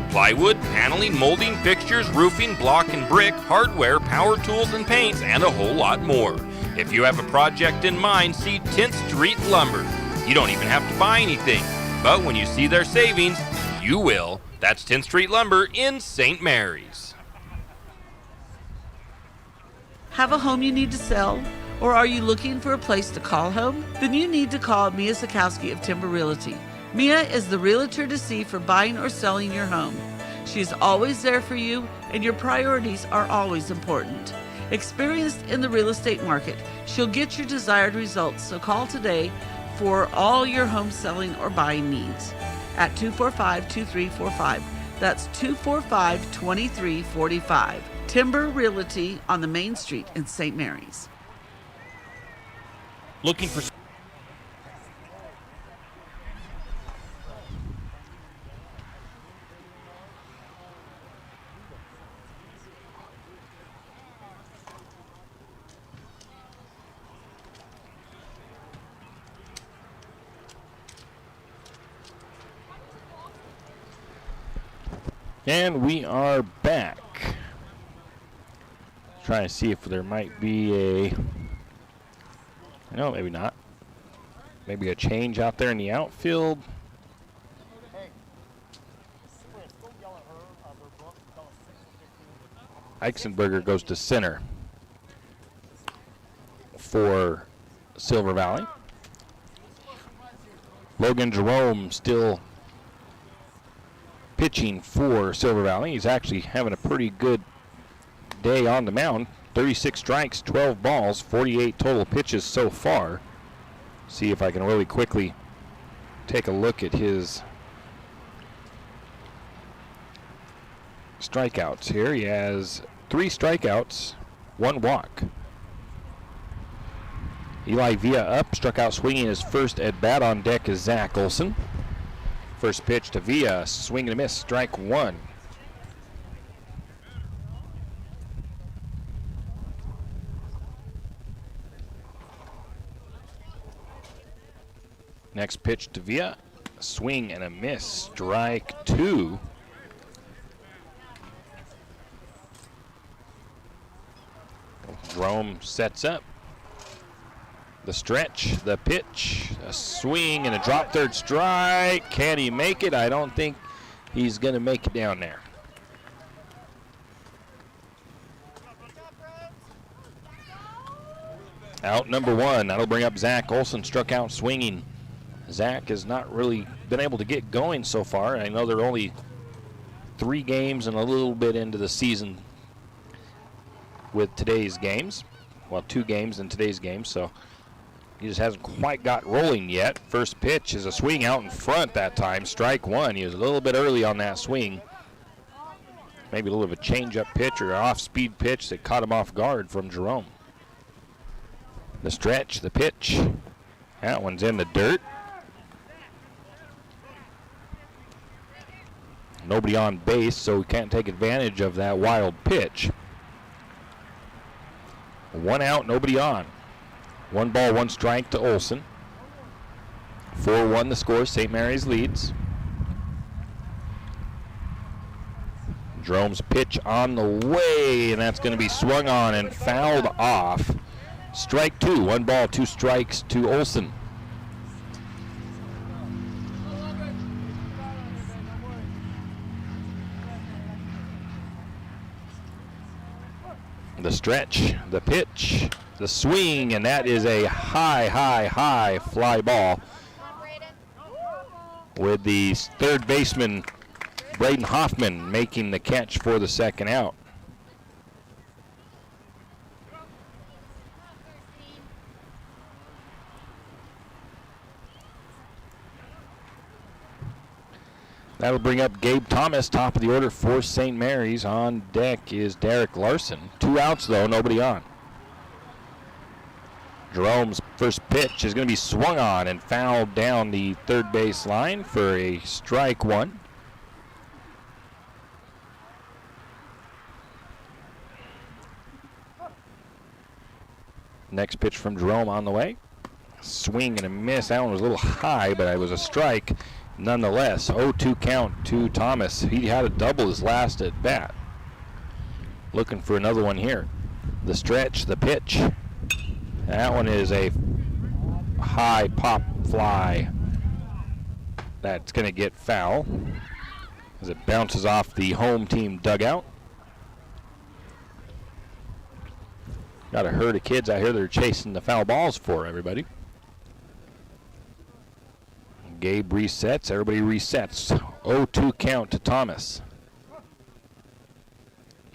Plywood, paneling, molding, fixtures, roofing, block and brick, hardware, power tools and paints, and a whole lot more. If you have a project in mind, see 10th Street Lumber. You don't even have to buy anything, but when you see their savings, you will. That's 10th Street Lumber in St. Mary's. Have a home you need to sell? Or are you looking for a place to call home? Then you need to call Mia Sikowski of Timber Realty. Mia is the realtor to see for buying or selling your home. She is always there for you, and your priorities are always important. Experienced in the real estate market, she'll get your desired results, so call today for all your home selling or buying needs at 245-2345. That's 245-2345. Timber Realty on the Main Street in St. Mary's. Looking for And we are back. Trying to see if there might be a, no, maybe not. Maybe a change out there in the outfield. Eichsenberger goes to center for Silver Valley. Logan Jerome still pitching for Silver Valley. He's actually having a pretty good day on the mound. 36 strikes, 12 balls, 48 total pitches so far. See if I can really quickly take a look at his strikeouts here. He has 3 strikeouts, 1 walk. Eli Villa up, struck out swinging his first at bat. On deck is Zach Olson. First pitch to Villa, swing and a miss, strike 1. Next pitch to Villa. Swing and a miss. Strike 2. Jerome sets up. The stretch, the pitch, a swing and a drop third strike. Can he make it? I don't think he's going to make it down there. Out number 1. That'll bring up Zach Olson, struck out swinging. Zach has not really been able to get going so far. I know they're only 3 games and a little bit into the season with today's games. Well, 2 games in today's game, so he just hasn't quite got rolling yet. First pitch is a swing out in front that time. Strike 1. He was a little bit early on that swing. Maybe a little bit of a change-up pitch or an off-speed pitch that caught him off guard from Jerome. The stretch, the pitch. That one's in the dirt. Nobody on base, so we can't take advantage of that wild pitch. 1 out, nobody on. 1 ball, 1 strike to Olson. 4-1 the score. St. Mary's leads. Jerome's pitch on the way, and that's going to be swung on and fouled off. Strike 2. 1 ball, 2 strikes to Olson. The stretch, the pitch, the swing, and that is a high fly ball with the third baseman, Braden Hoffman, making the catch for the second out. That'll bring up Gabe Thomas, top of the order for St. Mary's. On deck is Derek Larson. 2 outs, though, nobody on. Jerome's first pitch is going to be swung on and fouled down the third base line for a strike 1. Next pitch from Jerome on the way. Swing and a miss. That one was a little high, but it was a strike. Nonetheless, 0-2 count to Thomas. He had a double his last at bat. Looking for another one here. The stretch, the pitch. That one is a high pop fly. That's going to get foul as it bounces off the home team dugout. Got a herd of kids out here that are chasing the foul balls for everybody. Gabe resets. Everybody resets. 0-2 count to Thomas.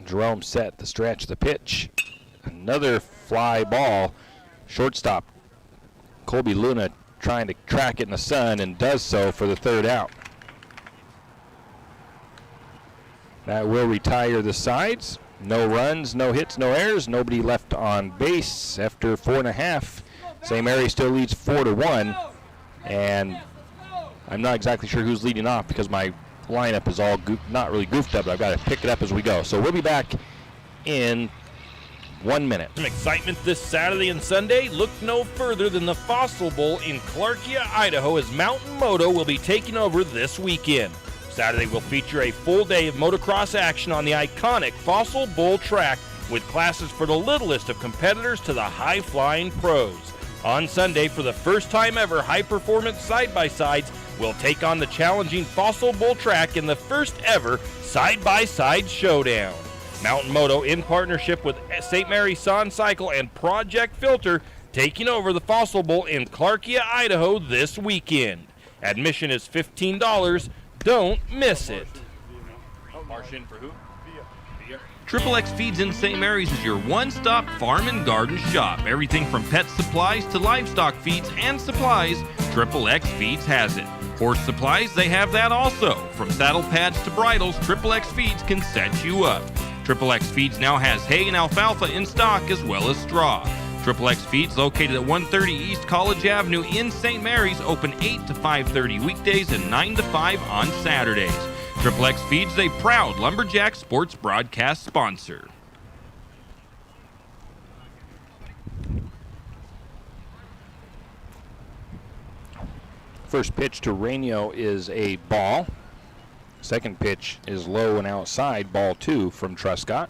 Jerome set. The stretch. The pitch. Another fly ball. Shortstop Colby Luna trying to track it in the sun and does so for the third out. That will retire the sides. No runs, no hits, no errors. Nobody left on base after 4.5. St. Mary still leads 4-1. And I'm not exactly sure who's leading off because my lineup is all not really goofed up, but I've got to pick it up as we go. So we'll be back in 1 minute. Some excitement this Saturday and Sunday. Look no further than the Fossil Bowl in Clarkia, Idaho, as Mountain Moto will be taking over this weekend. Saturday will feature a full day of motocross action on the iconic Fossil Bowl track with classes for the littlest of competitors to the high-flying pros. On Sunday, for the first time ever, high-performance side-by-sides will take on the challenging Fossil Bowl track in the first ever side-by-side showdown. Mountain Moto, in partnership with St. Mary's Son Cycle and Project Filter, taking over the Fossil Bowl in Clarkia, Idaho this weekend. Admission is $15. Don't miss it. Marsh in for who? Triple X Feeds in St. Mary's is your one-stop farm and garden shop. Everything from pet supplies to livestock feeds and supplies, Triple X Feeds has it. Horse supplies, they have that also. From saddle pads to bridles, Triple X Feeds can set you up. Triple X Feeds now has hay and alfalfa in stock as well as straw. Triple X Feeds, located at 130 East College Avenue in St. Mary's, open 8 to 5:30 weekdays and 9 to 5 on Saturdays. Triple X Feeds, a proud Lumberjack sports broadcast sponsor. First pitch to Rainio is a ball. Second pitch is low and outside, ball 2 from Truscott.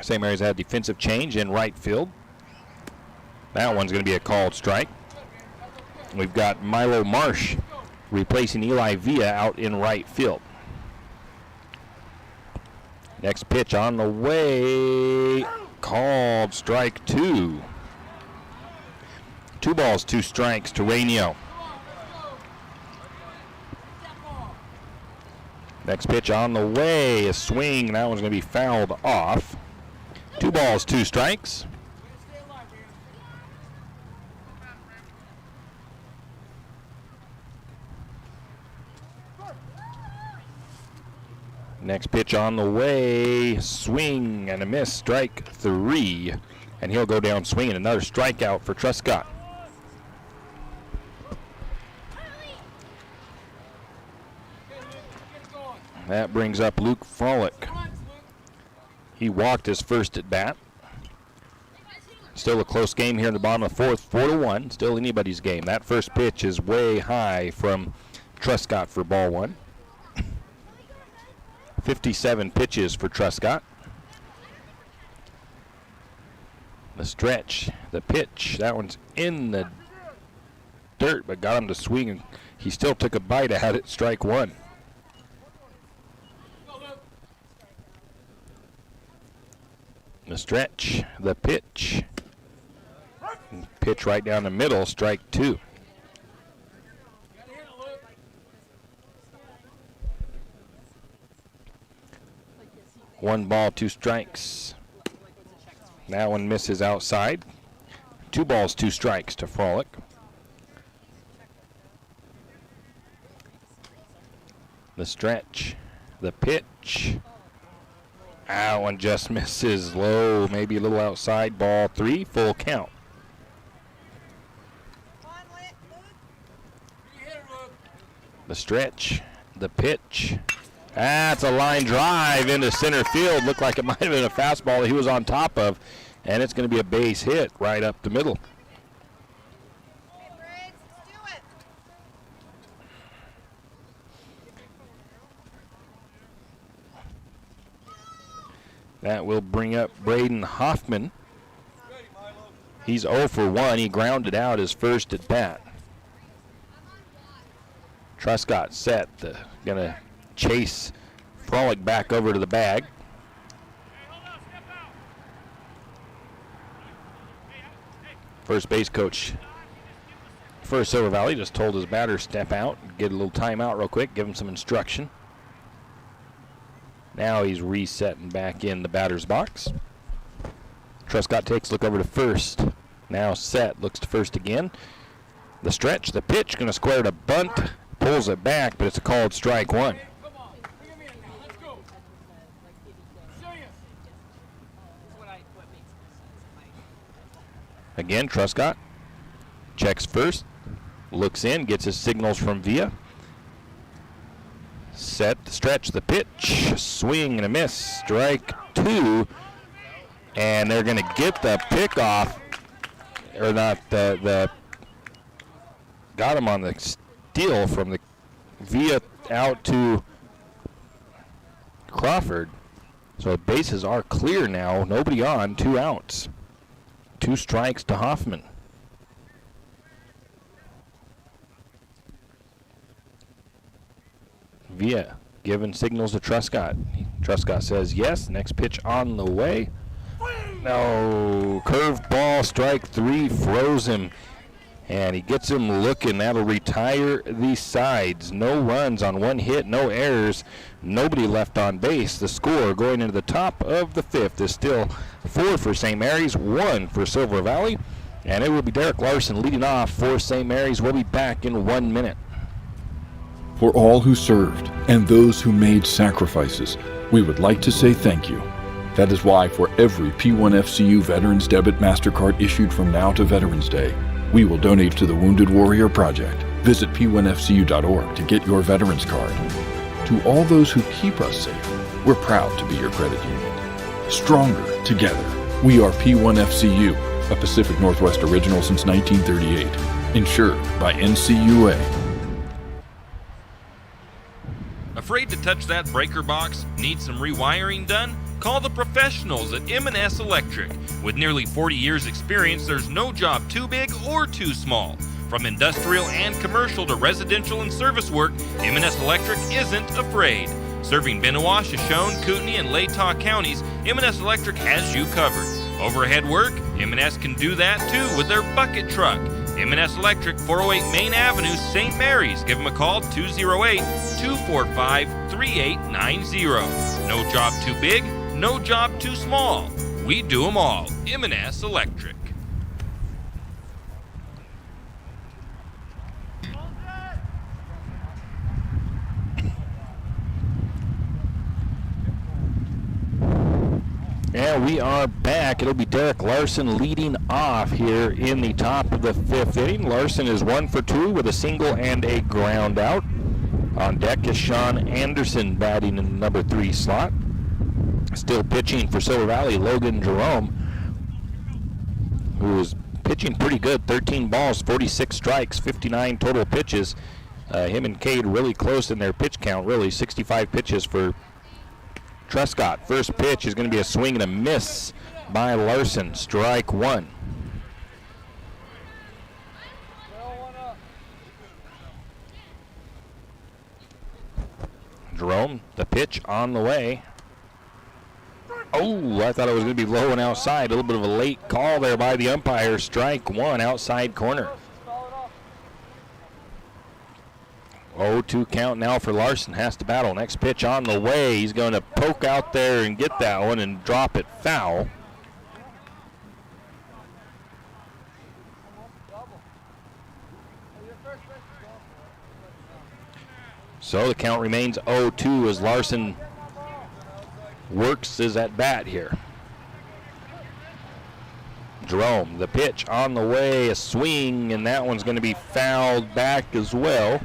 St. Mary's had defensive change in right field. That one's going to be a called strike. We've got Milo Marsh replacing Eli Villa out in right field. Next pitch on the way, called strike 2. 2 balls, 2 strikes to Rainio. Next pitch on the way, a swing. That one's going to be fouled off. 2 balls, 2 strikes. Next pitch on the way, swing and a miss, strike 3. And he'll go down swinging. Another strikeout for Truscott. That brings up Luke Frolick. He walked his first at bat. Still a close game here in the bottom of the 4th, 4-1. Still anybody's game. That first pitch is way high from Truscott for ball 1. 57 pitches for Truscott. The stretch, the pitch, that one's in the dirt, but got him to swing, and he still took a bite at it, strike 1. The stretch, the pitch. Pitch right down the middle, strike 2. One ball, 2 strikes. That one misses outside. 2 balls, 2 strikes to Frolic. The stretch, the pitch. That one just misses low, maybe a little outside. Ball 3, full count. The stretch, the pitch. That's a line drive into center field. Looked like it might have been a fastball that he was on top of, and it's going to be a base hit right up the middle. Hey, Briggs, let's do it. That will bring up Braden Hoffman. He's 0 for 1. He grounded out his first at bat. Truscott set. Going to chase Frolic back over to the bag. First base coach for Silver Valley just told his batter step out, get a little timeout real quick, give him some instruction. Now he's resetting back in the batter's box. Truscott takes a look over to first. Now set, looks to first again. The stretch, the pitch, going to square to bunt, pulls it back, but it's a called strike 1. Again, Truscott checks first, looks in, gets his signals from Villa. Set, the stretch, the pitch, swing and a miss, strike 2. And they're going to get the pickoff, or not, got him on the steal from the Villa out to Crawford. So bases are clear now, nobody on, 2 outs. 2 strikes to Hoffman. Villa giving signals to Truscott. Truscott says yes. Next pitch on the way. No. Curved ball, strike 3, froze him. And he gets him looking. That'll retire the sides. No runs on 1 hit, no errors. Nobody left on base. The score going into the top of the 5th is still 4 for St. Mary's, 1 for Silver Valley. And it will be Derek Larson leading off for St. Mary's. We'll be back in 1 minute. For all who served and those who made sacrifices, we would like to say thank you. That is why for every P1FCU Veterans Debit MasterCard issued from now to Veterans Day, we will donate to the Wounded Warrior Project. Visit P1FCU.org to get your Veterans Card. To all those who keep us safe, we're proud to be your credit union. Stronger together, we are P1FCU, a Pacific Northwest original since 1938. Insured by NCUA. Afraid to touch that breaker box? Need some rewiring done? Call the professionals at M&S Electric. With nearly 40 years experience, there's no job too big or too small. From industrial and commercial to residential and service work, M&S Electric isn't afraid. Serving Bennewash, Shoshone, Kootenai, and Latah counties, M&S Electric has you covered. Overhead work? M&S can do that too with their bucket truck. M&S Electric, 408 Main Avenue, St. Mary's. Give them a call, 208-245-3890. No job too big, no job too small. We do them all. M&S Electric. Yeah, we are back. It'll be Derek Larson leading off here in the top of the fifth inning. Larson is 1 for 2 with a single and a ground out. On deck is Sean Anderson batting in the number 3 slot. Still pitching for Silver Valley, Logan Jerome, who is pitching pretty good. 13 balls, 46 strikes, 59 total pitches. Him and Cade really close in their pitch count, really. 65 pitches for Truscott. First pitch is going to be a swing and a miss by Larson. Strike 1. Jerome, the pitch on the way. Oh, I thought it was going to be low and outside. A little bit of a late call there by the umpire. Strike 1, outside corner. 0-2 count now for Larson. Has to battle. Next pitch on the way. He's going to poke out there and get that one and drop it foul. So the count remains 0-2 as Larson works his at bat here. Jerome, the pitch on the way, a swing, and that one's going to be fouled back as well.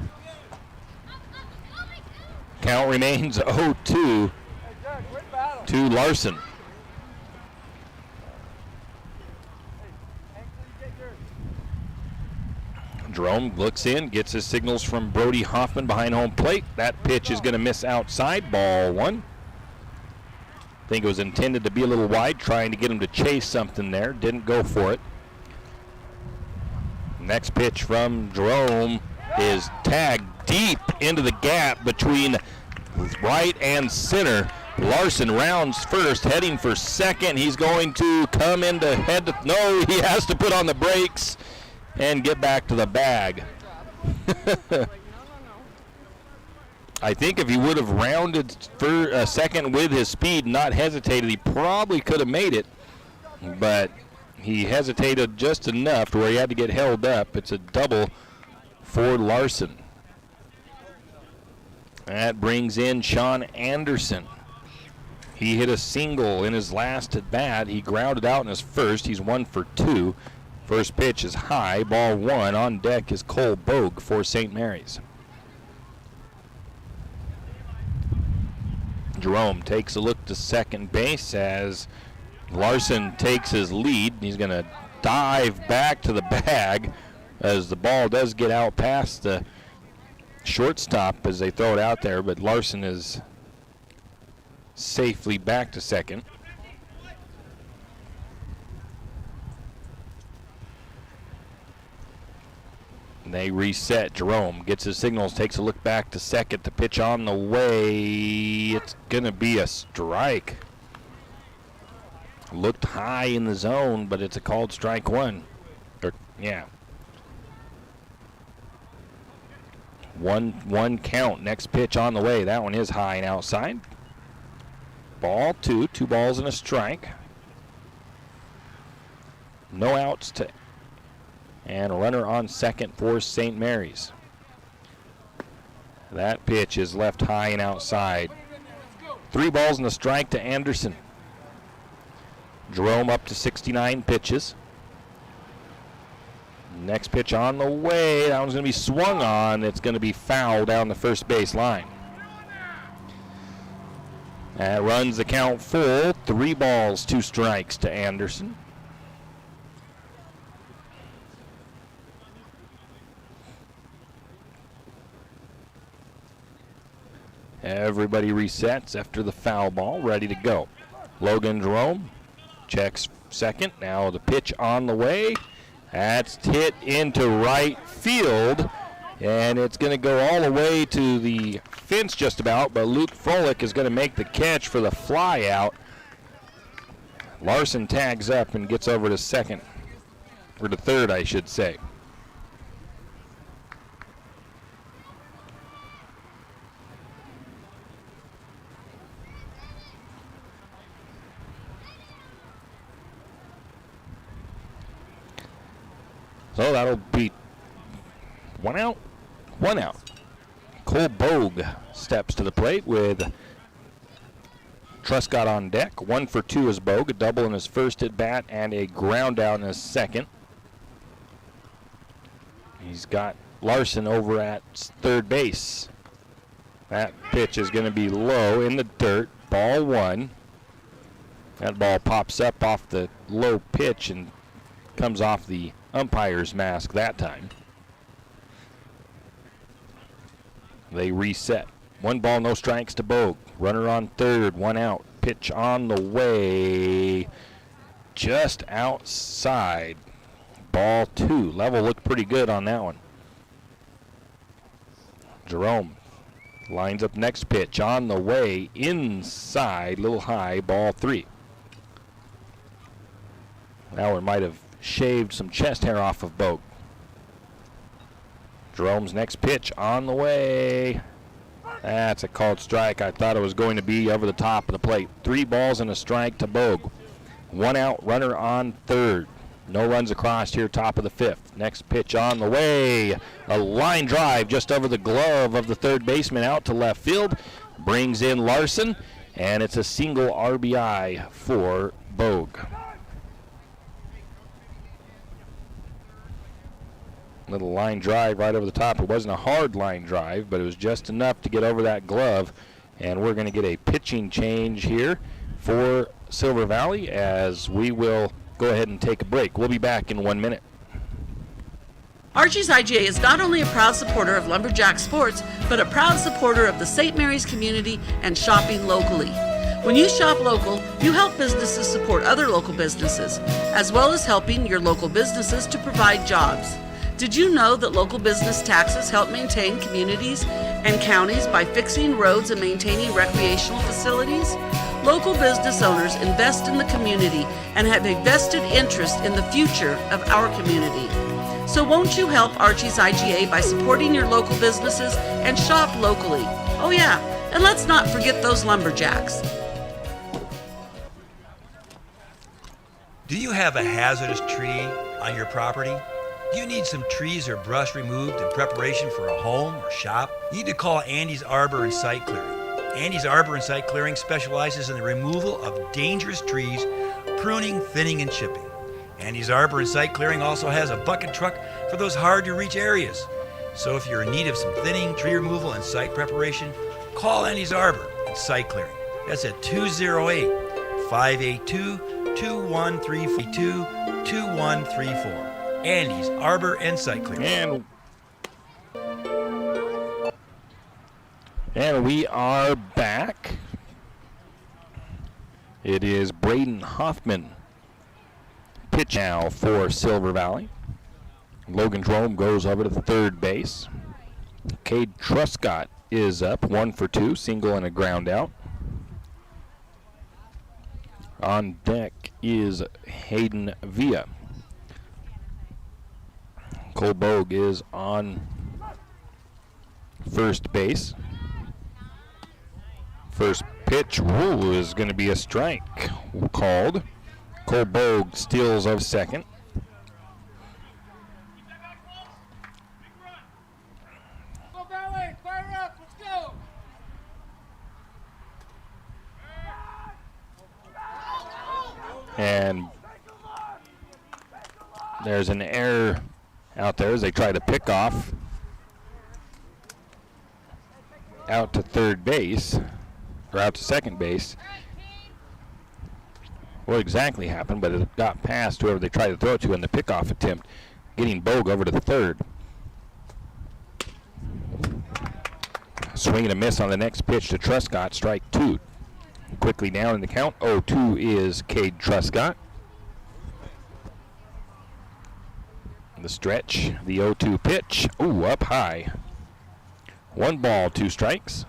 Count remains 0-2 to Larson. Jerome looks in, gets his signals from Brody Hoffman behind home plate. That pitch is going to miss outside, ball 1. I think it was intended to be a little wide, trying to get him to chase something there. Didn't go for it. Next pitch from Jerome is tagged deep into the gap between right and center. Larson rounds first, heading for second. He's going to come into head to, no, he has to put on the brakes and get back to the bag. I think if he would have rounded for a second with his speed, not hesitated, he probably could have made it. But he hesitated just enough to where he had to get held up. It's a double for Larson. That brings in Sean Anderson. He hit a single in his last at bat. He grounded out in his first. He's 1 for 2. First pitch is high, ball 1. On deck is Cole Bogue for St. Mary's. Jerome takes a look to second base as Larson takes his lead. He's going to dive back to the bag as the ball does get out past the shortstop as they throw it out there, but Larson is safely back to second. They reset. Jerome gets his signals, takes a look back to second. The pitch on the way. It's going to be a strike. Looked high in the zone, but it's a called strike 1. Yeah. 1-1 count. Next pitch on the way. That one is high and outside. Ball 2. 2 balls and a strike. No outs to and a runner on second for St. Mary's. That pitch is left high and outside. 3 balls and a strike to Anderson. Jerome up to 69 pitches. Next pitch on the way. That one's going to be swung on. It's going to be foul down the first base line. That runs the count full. 3 balls, 2 strikes to Anderson. Everybody resets after the foul ball, ready to go. Logan Jerome checks second. Now the pitch on the way. That's hit into right field, and it's going to go all the way to the fence just about, but Luke Froelich is going to make the catch for the fly out. Larson tags up and gets over to second, or to third, I should say. So that'll be one out. Cole Bogue steps to the plate with Truscott on deck. 1 for 2 is Bogue, a double in his first at bat and a ground out in his second. He's got Larson over at third base. That pitch is going to be low in the dirt. Ball 1. That ball pops up off the low pitch and comes off the umpire's mask that time. They reset. 1 ball, no strikes to Bogue. Runner on third, 1 out. Pitch on the way, just outside. Ball 2. Level looked pretty good on that one. Jerome lines up next pitch on the way, inside, little high, ball 3. That one might have shaved some chest hair off of Bogue. Jerome's next pitch on the way. That's a called strike. I thought it was going to be over the top of the plate. 3 balls and a strike to Bogue. 1 out, runner on third. No runs across here, top of the 5th. Next pitch on the way. A line drive just over the glove of the third baseman out to left field. Brings in Larson, and it's a single RBI for Bogue. Little line drive right over the top. It wasn't a hard line drive, but it was just enough to get over that glove. And we're going to get a pitching change here for Silver Valley as we will go ahead and take a break. We'll be back in 1 minute. Archie's IGA is not only a proud supporter of Lumberjack sports, but a proud supporter of the St. Mary's community and shopping locally. When you shop local, you help businesses support other local businesses, as well as helping your local businesses to provide jobs. Did you know that local business taxes help maintain communities and counties by fixing roads and maintaining recreational facilities? Local business owners invest in the community and have a vested interest in the future of our community. So won't you help Archie's IGA by supporting your local businesses and shop locally? Oh yeah, and let's not forget those lumberjacks. Do you have a hazardous tree on your property? Do you need some trees or brush removed in preparation for a home or shop? You need to call Andy's Arbor and Site Clearing. Andy's Arbor and Site Clearing specializes in the removal of dangerous trees, pruning, thinning, and chipping. Andy's Arbor and Site Clearing also has a bucket truck for those hard-to-reach areas. So if you're in need of some thinning, tree removal, and site preparation, call Andy's Arbor and Site Clearing. That's at 208-582-2134. Andy's Arbor and Site Clearing. And we are back. It is Braden Hoffman pitch now for Silver Valley. Logan Jerome goes over to the third base. Cade Truscott is up, 1 for 2, single and a ground out. On deck is Hayden Villa. Cole Bogue is on first base. First pitch is going to be a strike called. Cole Bogue steals of second. And there's an error out there as they try to pick off out to third base, or out to second base. What exactly happened, but it got past whoever they tried to throw it to in the pickoff attempt, getting Bogue over to the third. swing and a miss on the next pitch to Truscott, strike 2. Quickly down in the count, 0-2 is Cade Truscott. The stretch, the 0-2 pitch, ooh, up high. 1 ball, 2 strikes.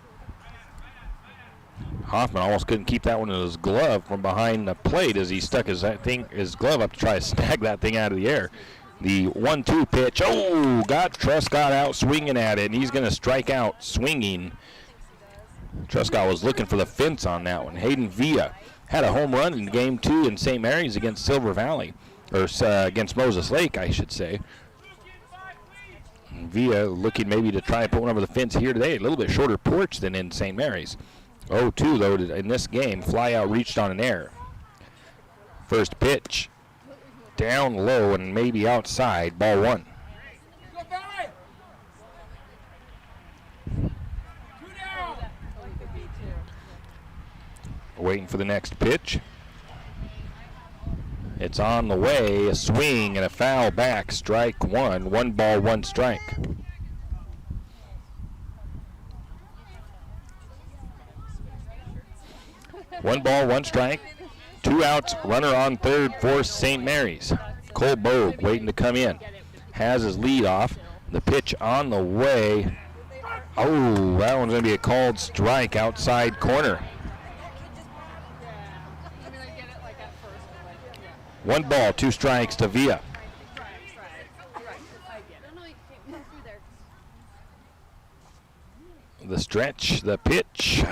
Hoffman almost couldn't keep that one in his glove from behind the plate as he stuck his glove up to try to snag that thing out of the air. The 1-2 pitch, got Truscott out swinging at it, and he's going to strike out swinging. Truscott was looking for the fence on that one. Hayden Villa had a home run in Game 2 in St. Mary's against Silver Valley, or against Moses Lake, I should say. Villa looking maybe to try and put one over the fence here today. A little bit shorter porch than in St. Mary's. 0-2, though, in this game. Fly out reached on an error. First pitch. Down low and maybe outside. Ball 1. Waiting for the next pitch. It's on the way. A swing and a foul back. Strike 1. 1 ball, 1 strike. One ball, 1 strike. 2 outs, runner on third for St. Mary's. Cole Bogue waiting to come in. Has his lead off. The pitch on the way. Oh, that one's going to be a called strike outside corner. 1 ball, 2 strikes to Villa. The stretch, the pitch.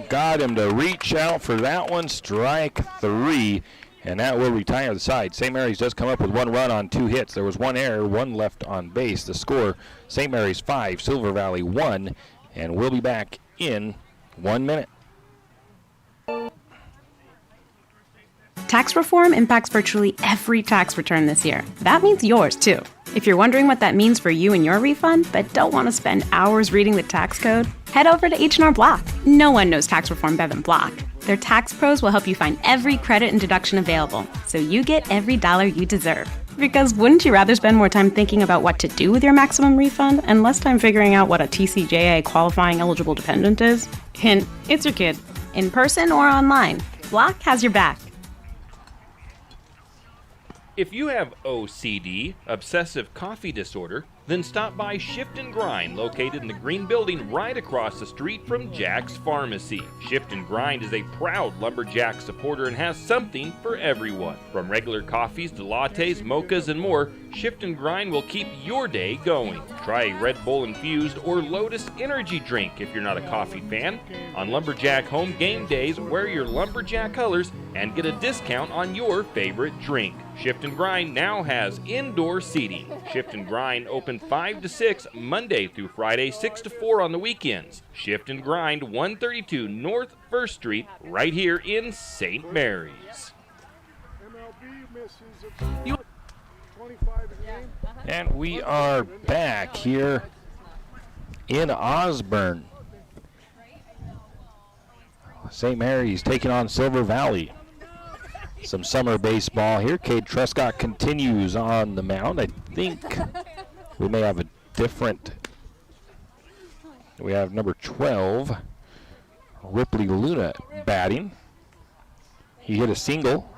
Got him to reach out for that one. Strike 3, and that will retire the side. St. Mary's does come up with 1 run on 2 hits. There was 1 error, 1 left on base. The score, St. Mary's 5, Silver Valley 1, and we'll be back in 1 minute. Tax reform impacts virtually every tax return this year. That means yours, too. If you're wondering what that means for you and your refund, but don't want to spend hours reading the tax code, head over to H&R Block. No one knows tax reform better than Block. Their tax pros will help you find every credit and deduction available, so you get every dollar you deserve. Because wouldn't you rather spend more time thinking about what to do with your maximum refund and less time figuring out what a TCJA qualifying eligible dependent is? Hint, it's your kid. In person or online, Block has your back. If you have OCD, obsessive coffee disorder, then stop by Shift and Grind, located in the green building right across the street from Jack's Pharmacy. Shift and Grind is a proud Lumberjack supporter and has something for everyone. From regular coffees to lattes, mochas, and more, Shift and Grind will keep your day going. Try a Red Bull infused or Lotus energy drink if you're not a coffee fan. On Lumberjack home game days, wear your Lumberjack colors and get a discount on your favorite drink. Shift and Grind now has indoor seating. Shift and Grind open 5 to 6 Monday through Friday, 6 to 4 on the weekends. Shift and Grind, 132 North 1st Street, right here in St. Mary's. And we are back here in Osborne. St. Mary's taking on Silver Valley. Some summer baseball here. Cade Truscott continues on the mound. I think we may have a different. We have number 12, Ripley Luna, batting. He hit a single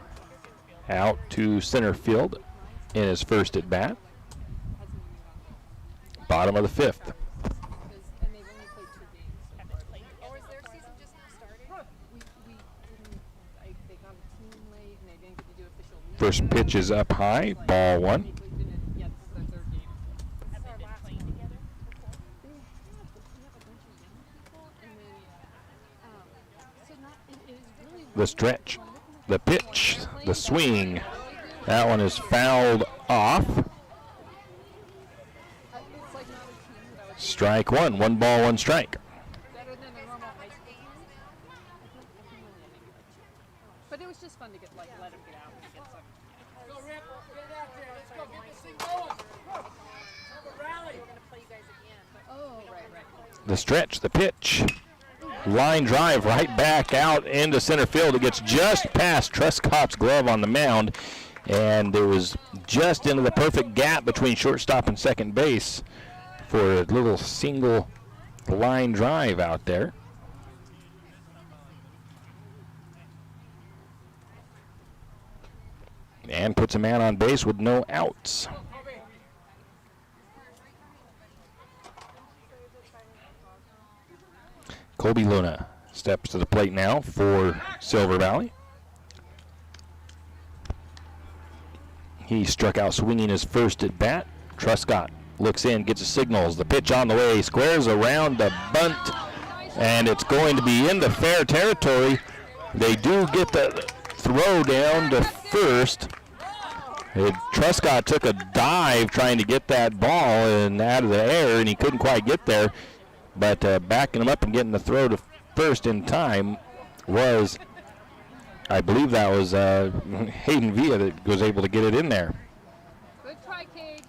out to center field in his first at bat. Bottom of the 5th. First pitch is up high, ball 1. The stretch, the pitch, the swing. That one is fouled off. Strike 1, 1 ball, 1 strike. But it was just fun to get let him get out and get some. Go Rip, get out there. Let's go get this thing going. Rally. We're gonna play you guys again. Oh, right. The stretch, the pitch. Line drive right back out into center field. It gets just past Truscott's glove on the mound, and there was just into the perfect gap between shortstop and second base for a little single line drive out there. And puts a man on base with no outs. Colby Luna steps to the plate now for Silver Valley. He struck out swinging his first at bat. Truscott looks in, gets the signals. The pitch on the way, squares around the bunt, and it's going to be into fair territory. They do get the throw down to first. Truscott took a dive trying to get that ball and out of the air, and he couldn't quite get there. But backing him up and getting the throw to first in time was, I believe that was Hayden Villa that was able to get it in there. Good try, Cade.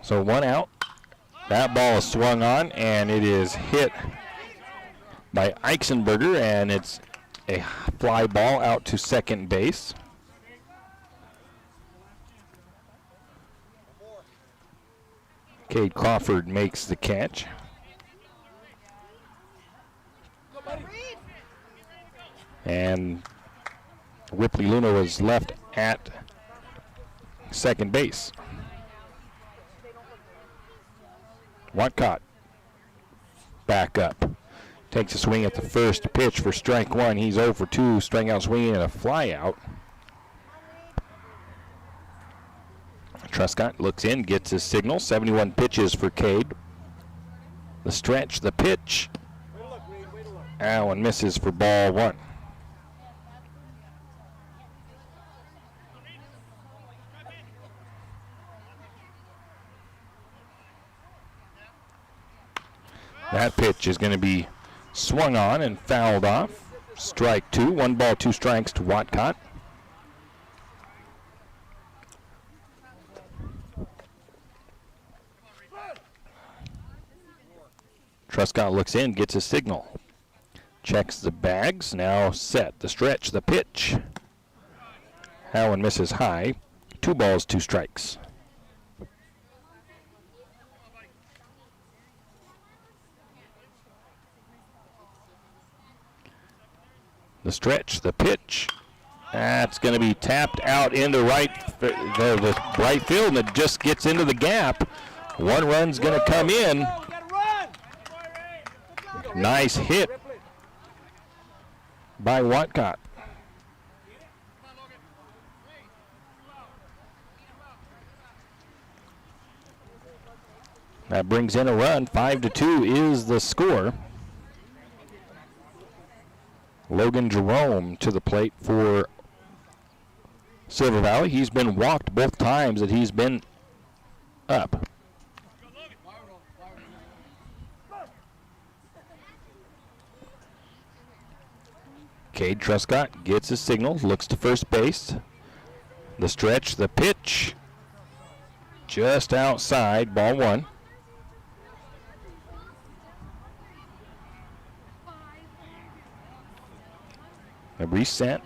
So 1 out. That ball is swung on, and it is hit by Eichsenberger, and it's a fly ball out to second base. Cade Crawford makes the catch. And Ripley Luna was left at second base. Watcott back up. Takes a swing at the first pitch for strike one. He's 0 for 2, striking out swinging and a fly out. Truscott looks in, gets his signal. 71 pitches for Cade. The stretch, the pitch. Allen misses for ball one. That pitch is going to be swung on and fouled off. Strike two. 1 ball, 2 strikes to Watcott. Truscott looks in, gets a signal. Checks the bags. Now set. The stretch, the pitch. Allen misses high. 2 balls, 2 strikes. The stretch, the pitch. That's going to be tapped out into the right field, and it just gets into the gap. 1 run's going to come in. Nice hit by Watcott. That brings in a run. 5-2 is the score. Logan Jerome to the plate for Silver Valley. He's been walked both times that he's been up. Cade Truscott gets his signals, looks to first base. The stretch, the pitch, just outside, ball 1. A reset.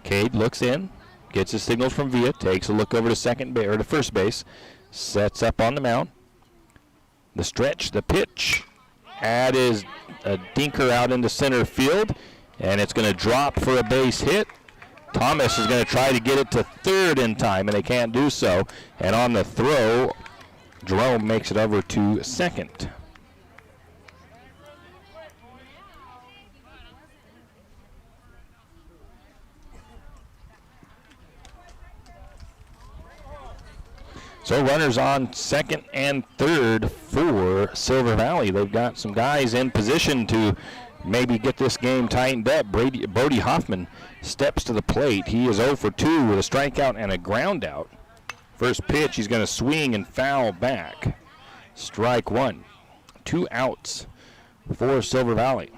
Cade looks in, gets his signals from Villa, takes a look over to to first base, sets up on the mound. The stretch, the pitch. That is a dinker out into center field, and it's going to drop for a base hit. Thomas is going to try to get it to third in time, and they can't do so. And on the throw, Jerome makes it over to second. So runners on second and third for Silver Valley. They've got some guys in position to maybe get this game tightened up. Brody Hoffman steps to the plate. He is 0 for 2 with a strikeout and a ground out. First pitch, he's going to swing and foul back. Strike 1. 2 outs for Silver Valley.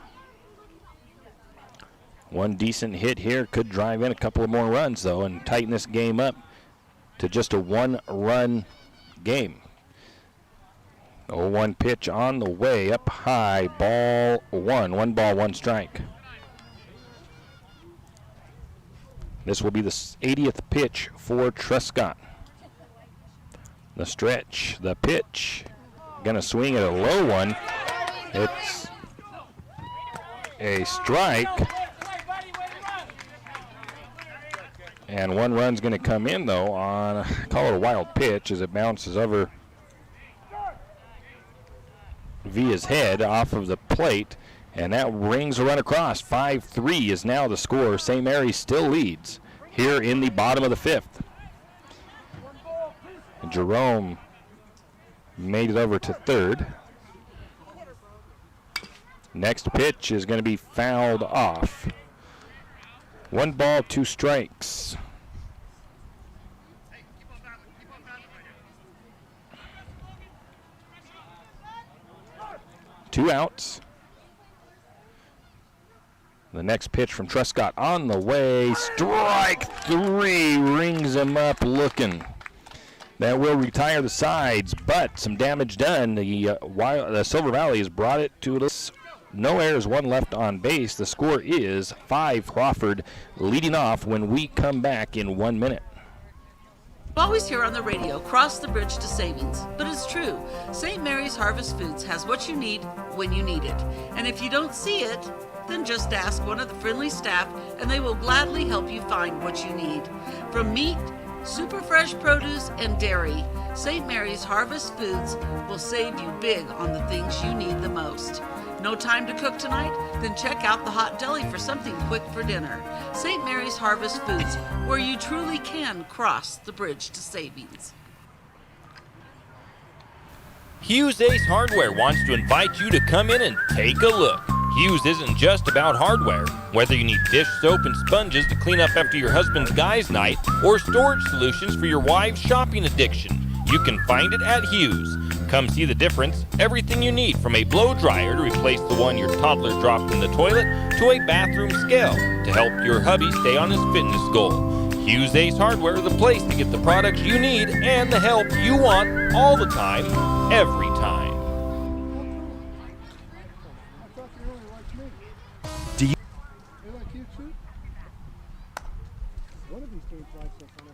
One decent hit here could drive in a couple of more runs, though, and tighten this game up to just a 1-run game. 0-1 pitch on the way, up high, ball 1. 1 ball, 1 strike. This will be the 80th pitch for Truscott. The stretch, the pitch. Gonna swing at a low one. It's a strike. And one run's gonna come in though on, call it a wild pitch as it bounces over Villa's head off of the plate. And that rings a run across. 5-3 is now the score. St. Mary's still leads here in the bottom of the 5th. And Jerome made it over to third. Next pitch is going to be fouled off. 1 ball, 2 strikes. Two outs. The next pitch from Truscott on the way. Strike 3 rings him up looking. That will retire the sides, but some damage done. The Silver Valley has brought it to this. No errors, 1 left on base. The score is 5 Crawford, leading off when we come back in 1 minute. You always hear on the radio, cross the bridge to savings. But it's true. St. Mary's Harvest Foods has what you need when you need it. And if you don't see it, then just ask one of the friendly staff and they will gladly help you find what you need. From meat, super fresh produce, and dairy, St. Mary's Harvest Foods will save you big on the things you need the most. No time to cook tonight? Then check out the Hot Deli for something quick for dinner. St. Mary's Harvest Foods, where you truly can cross the bridge to savings. Hughes Ace Hardware wants to invite you to come in and take a look. Hughes isn't just about hardware. Whether you need dish soap and sponges to clean up after your husband's guys' night or storage solutions for your wife's shopping addiction, you can find it at Hughes. Come see the difference. Everything you need, from a blow dryer to replace the one your toddler dropped in the toilet to a bathroom scale to help your hubby stay on his fitness goal. Hughes Ace Hardware, the place to get the products you need and the help you want all the time, every time. Do you like you too? One of these games likes us on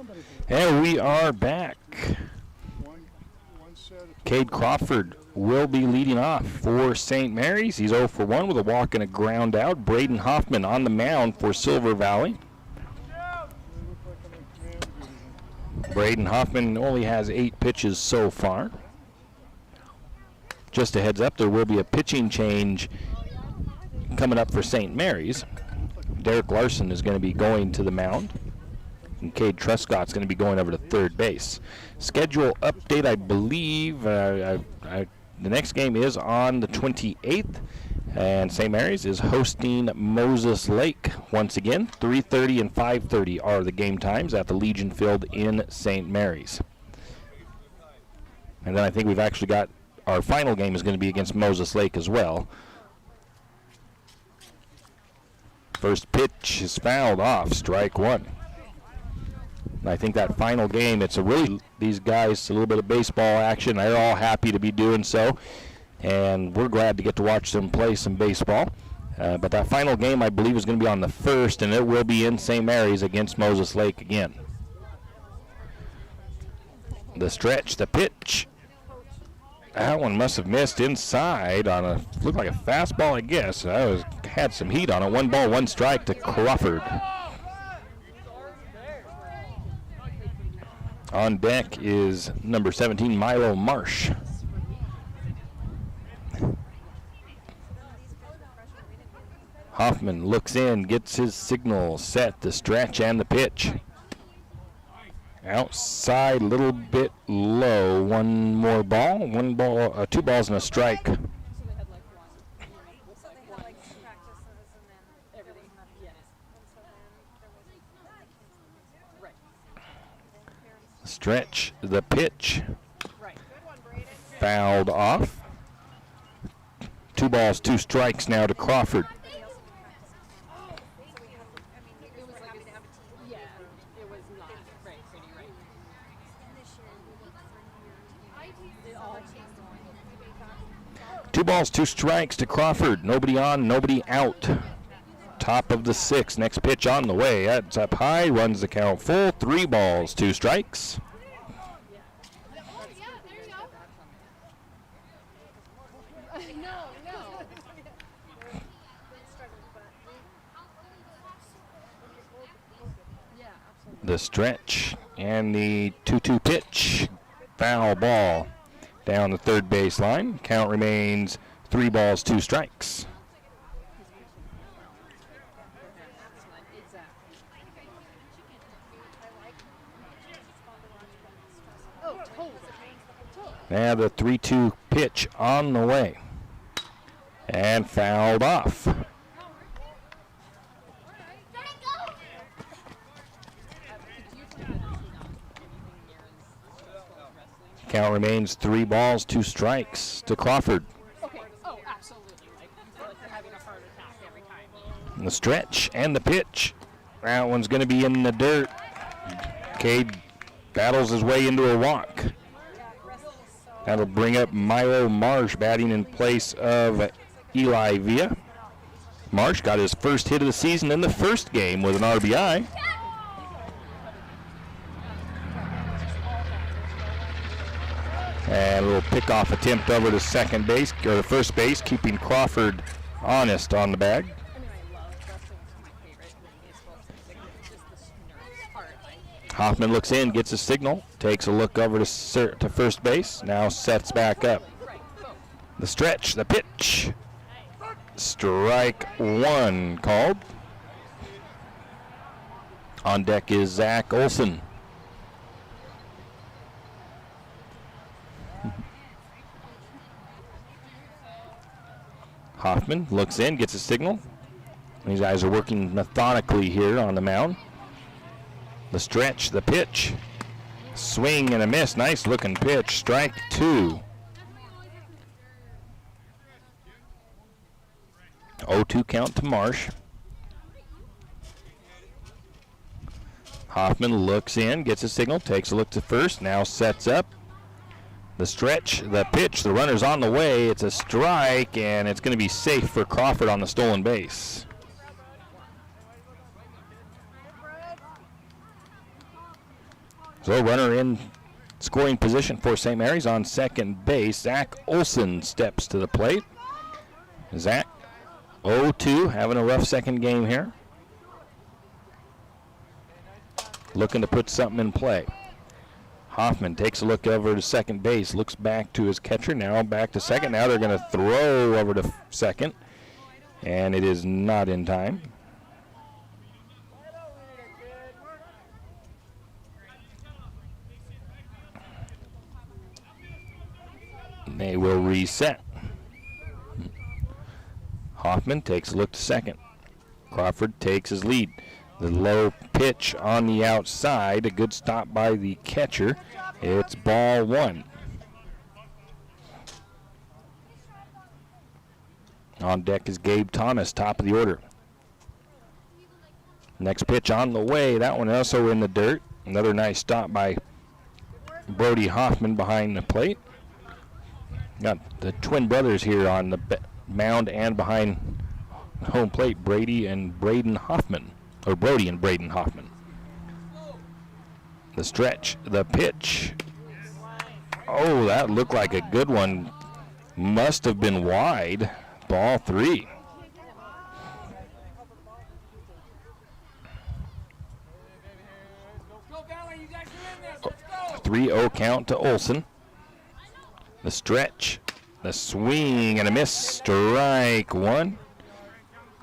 every time. And we are back. Cade Crawford will be leading off for St. Mary's. He's 0 for 1 with a walk and a ground out. Braden Hoffman on the mound for Silver Valley. Braden Hoffman only has 8 pitches so far. Just a heads up, there will be a pitching change coming up for St. Mary's. Derek Larson is going to be going to the mound, and Cade Truscott's going to be going over to third base. Schedule update, I believe the next game is on the 28th, and St. Mary's is hosting Moses Lake once again. 3:30 and 5:30 are the game times at the Legion Field in St. Mary's. And then I think we've actually got our final game is going to be against Moses Lake as well. First pitch is fouled off, strike 1. And I think that final game, it's a really, these guys, a little bit of baseball action. They're all happy to be doing so, and we're glad to get to watch them play some baseball. But that final game, I believe, is going to be on the 1st, and it will be in St. Mary's against Moses Lake again. The stretch, the pitch. That one must have missed inside on a, looked like a fastball, I guess. Had some heat on it. 1 ball, 1 strike to Crawford. On deck is number 17, Milo Marsh. Hoffman looks in, gets his signal set, the stretch and the pitch. Outside, a little bit low. 1 more ball, 1 ball, 2 balls and a strike. Stretch, the pitch. Fouled off. 2 balls, 2 strikes now to Crawford. Two balls, 2 strikes to Crawford. Nobody on, nobody out. top of the 6th. Next pitch on the way. That's up high, runs the count full. 3 balls, 2 strikes. The stretch and the 2-2 pitch. Foul ball down the third base line. Count remains 3 balls, 2 strikes. Now the 3-2 pitch on the way. And fouled off. Count remains 3 balls, 2 strikes to Crawford. Okay. Oh, absolutely. Like, I feel like you're having a heart attack every time. And the stretch and the pitch. That one's going to be in the dirt. Cade battles his way into a walk. That'll bring up Milo Marsh batting in place of Eli Villa. Marsh got his first hit of the season in the first game with an RBI. And a little pickoff attempt over to second base, or to first base, keeping Crawford honest on the bag. Hoffman looks in, gets a signal, takes a look over to first base, now sets back up. The stretch, the pitch. Strike 1 called. On deck is Zach Olson. Hoffman looks in, gets a signal. These guys are working methodically here on the mound. The stretch, the pitch. Swing and a miss. Nice looking pitch. Strike 2. 0-2 count to Marsh. Hoffman looks in, gets a signal, takes a look to first, now sets up. The stretch, the pitch, the runner's on the way. It's a strike, and it's going to be safe for Crawford on the stolen base. So runner in scoring position for St. Mary's on second base. Zach Olson steps to the plate. Zach, 0-2, having a rough second game here. Looking to put something in play. Hoffman takes a look over to second base, looks back to his catcher, now back to second. Now they're going to throw over to second, and it is not in time. They will reset. Hoffman takes a look to second. Crawford takes his lead. The low pitch on the outside, a good stop by the catcher. It's ball 1. On deck is Gabe Thomas, top of the order. Next pitch on the way, that one also in the dirt. Another nice stop by Brody Hoffman behind the plate. Got the twin brothers here on the mound and behind home plate, Brady and Braden Hoffman. Or Brody and Braden Hoffman. The stretch, the pitch. Oh, that looked like a good one. Must have been wide. Ball 3. A 3-0 count to Olson. The stretch, the swing and a miss. Strike 1.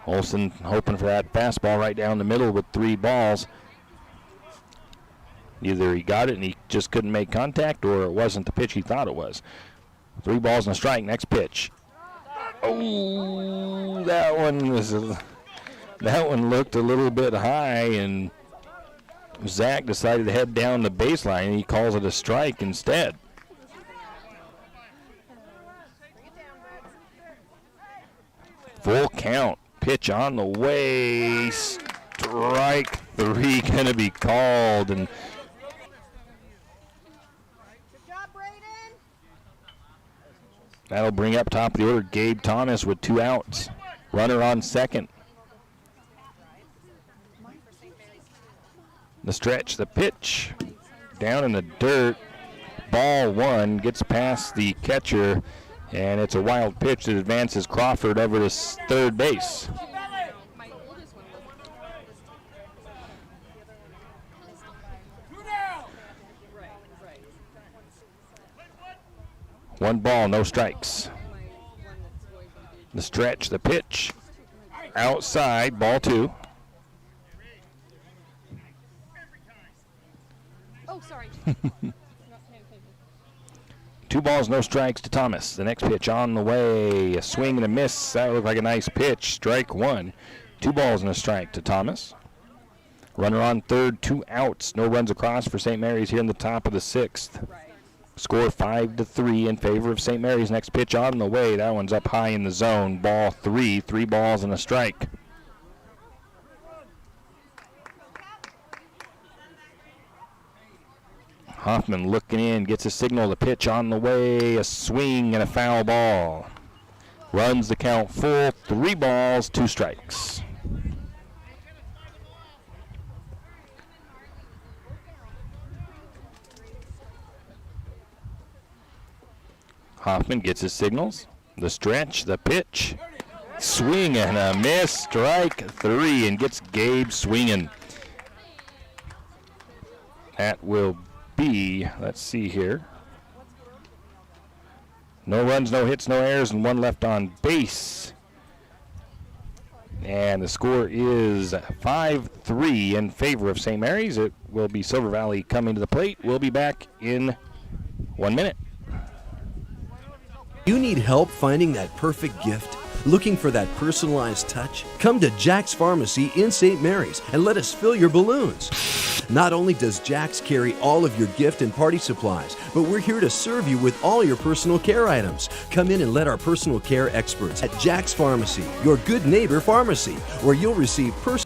Olson hoping for that fastball right down the middle with 3 balls. Either he got it and he just couldn't make contact, or it wasn't the pitch he thought it was. 3 balls and a strike. Next pitch. Oh, that one looked a little bit high, and Zach decided to head down the baseline, and he calls it a strike instead. Full count. Pitch on the way. Strike 3 going to be called. And that'll bring up top of the order Gabe Thomas with 2 outs. Runner on second. The stretch, the pitch, down in the dirt. Ball one gets past the catcher, and it's a wild pitch that advances Crawford over to third base. One ball, no strikes. The stretch, the pitch, outside, ball two. Oh, sorry. 2 balls, no strikes to Thomas. The next pitch on the way, a swing and a miss. That looked like a nice pitch. Strike one. 2 balls and a strike to Thomas. Runner on third, 2 outs. No runs across for St. Mary's here in the top of the 6th. Score 5-3 in favor of St. Mary's. Next pitch on the way. That one's up high in the zone. Ball 3. 3 balls and a strike. Hoffman looking in, gets a signal. The pitch on the way. A swing and a foul ball. Runs the count full. 3 balls, 2 strikes. Hoffman gets his signals. The stretch, the pitch. Swing and a miss. Strike 3 and gets Gabe swinging. That will be, let's see here. No runs, no hits, no errors, and 1 left on base. And the score is 5-3 in favor of St. Mary's. It will be Silver Valley coming to the plate. We'll be back in 1 minute. You need help finding that perfect gift? Looking for that personalized touch? Come to Jack's Pharmacy in St. Mary's and let us fill your balloons. Not only does Jack's carry all of your gift and party supplies, but we're here to serve you with all your personal care items. Come in and let our personal care experts at Jack's Pharmacy, your good neighbor pharmacy, where you'll receive personal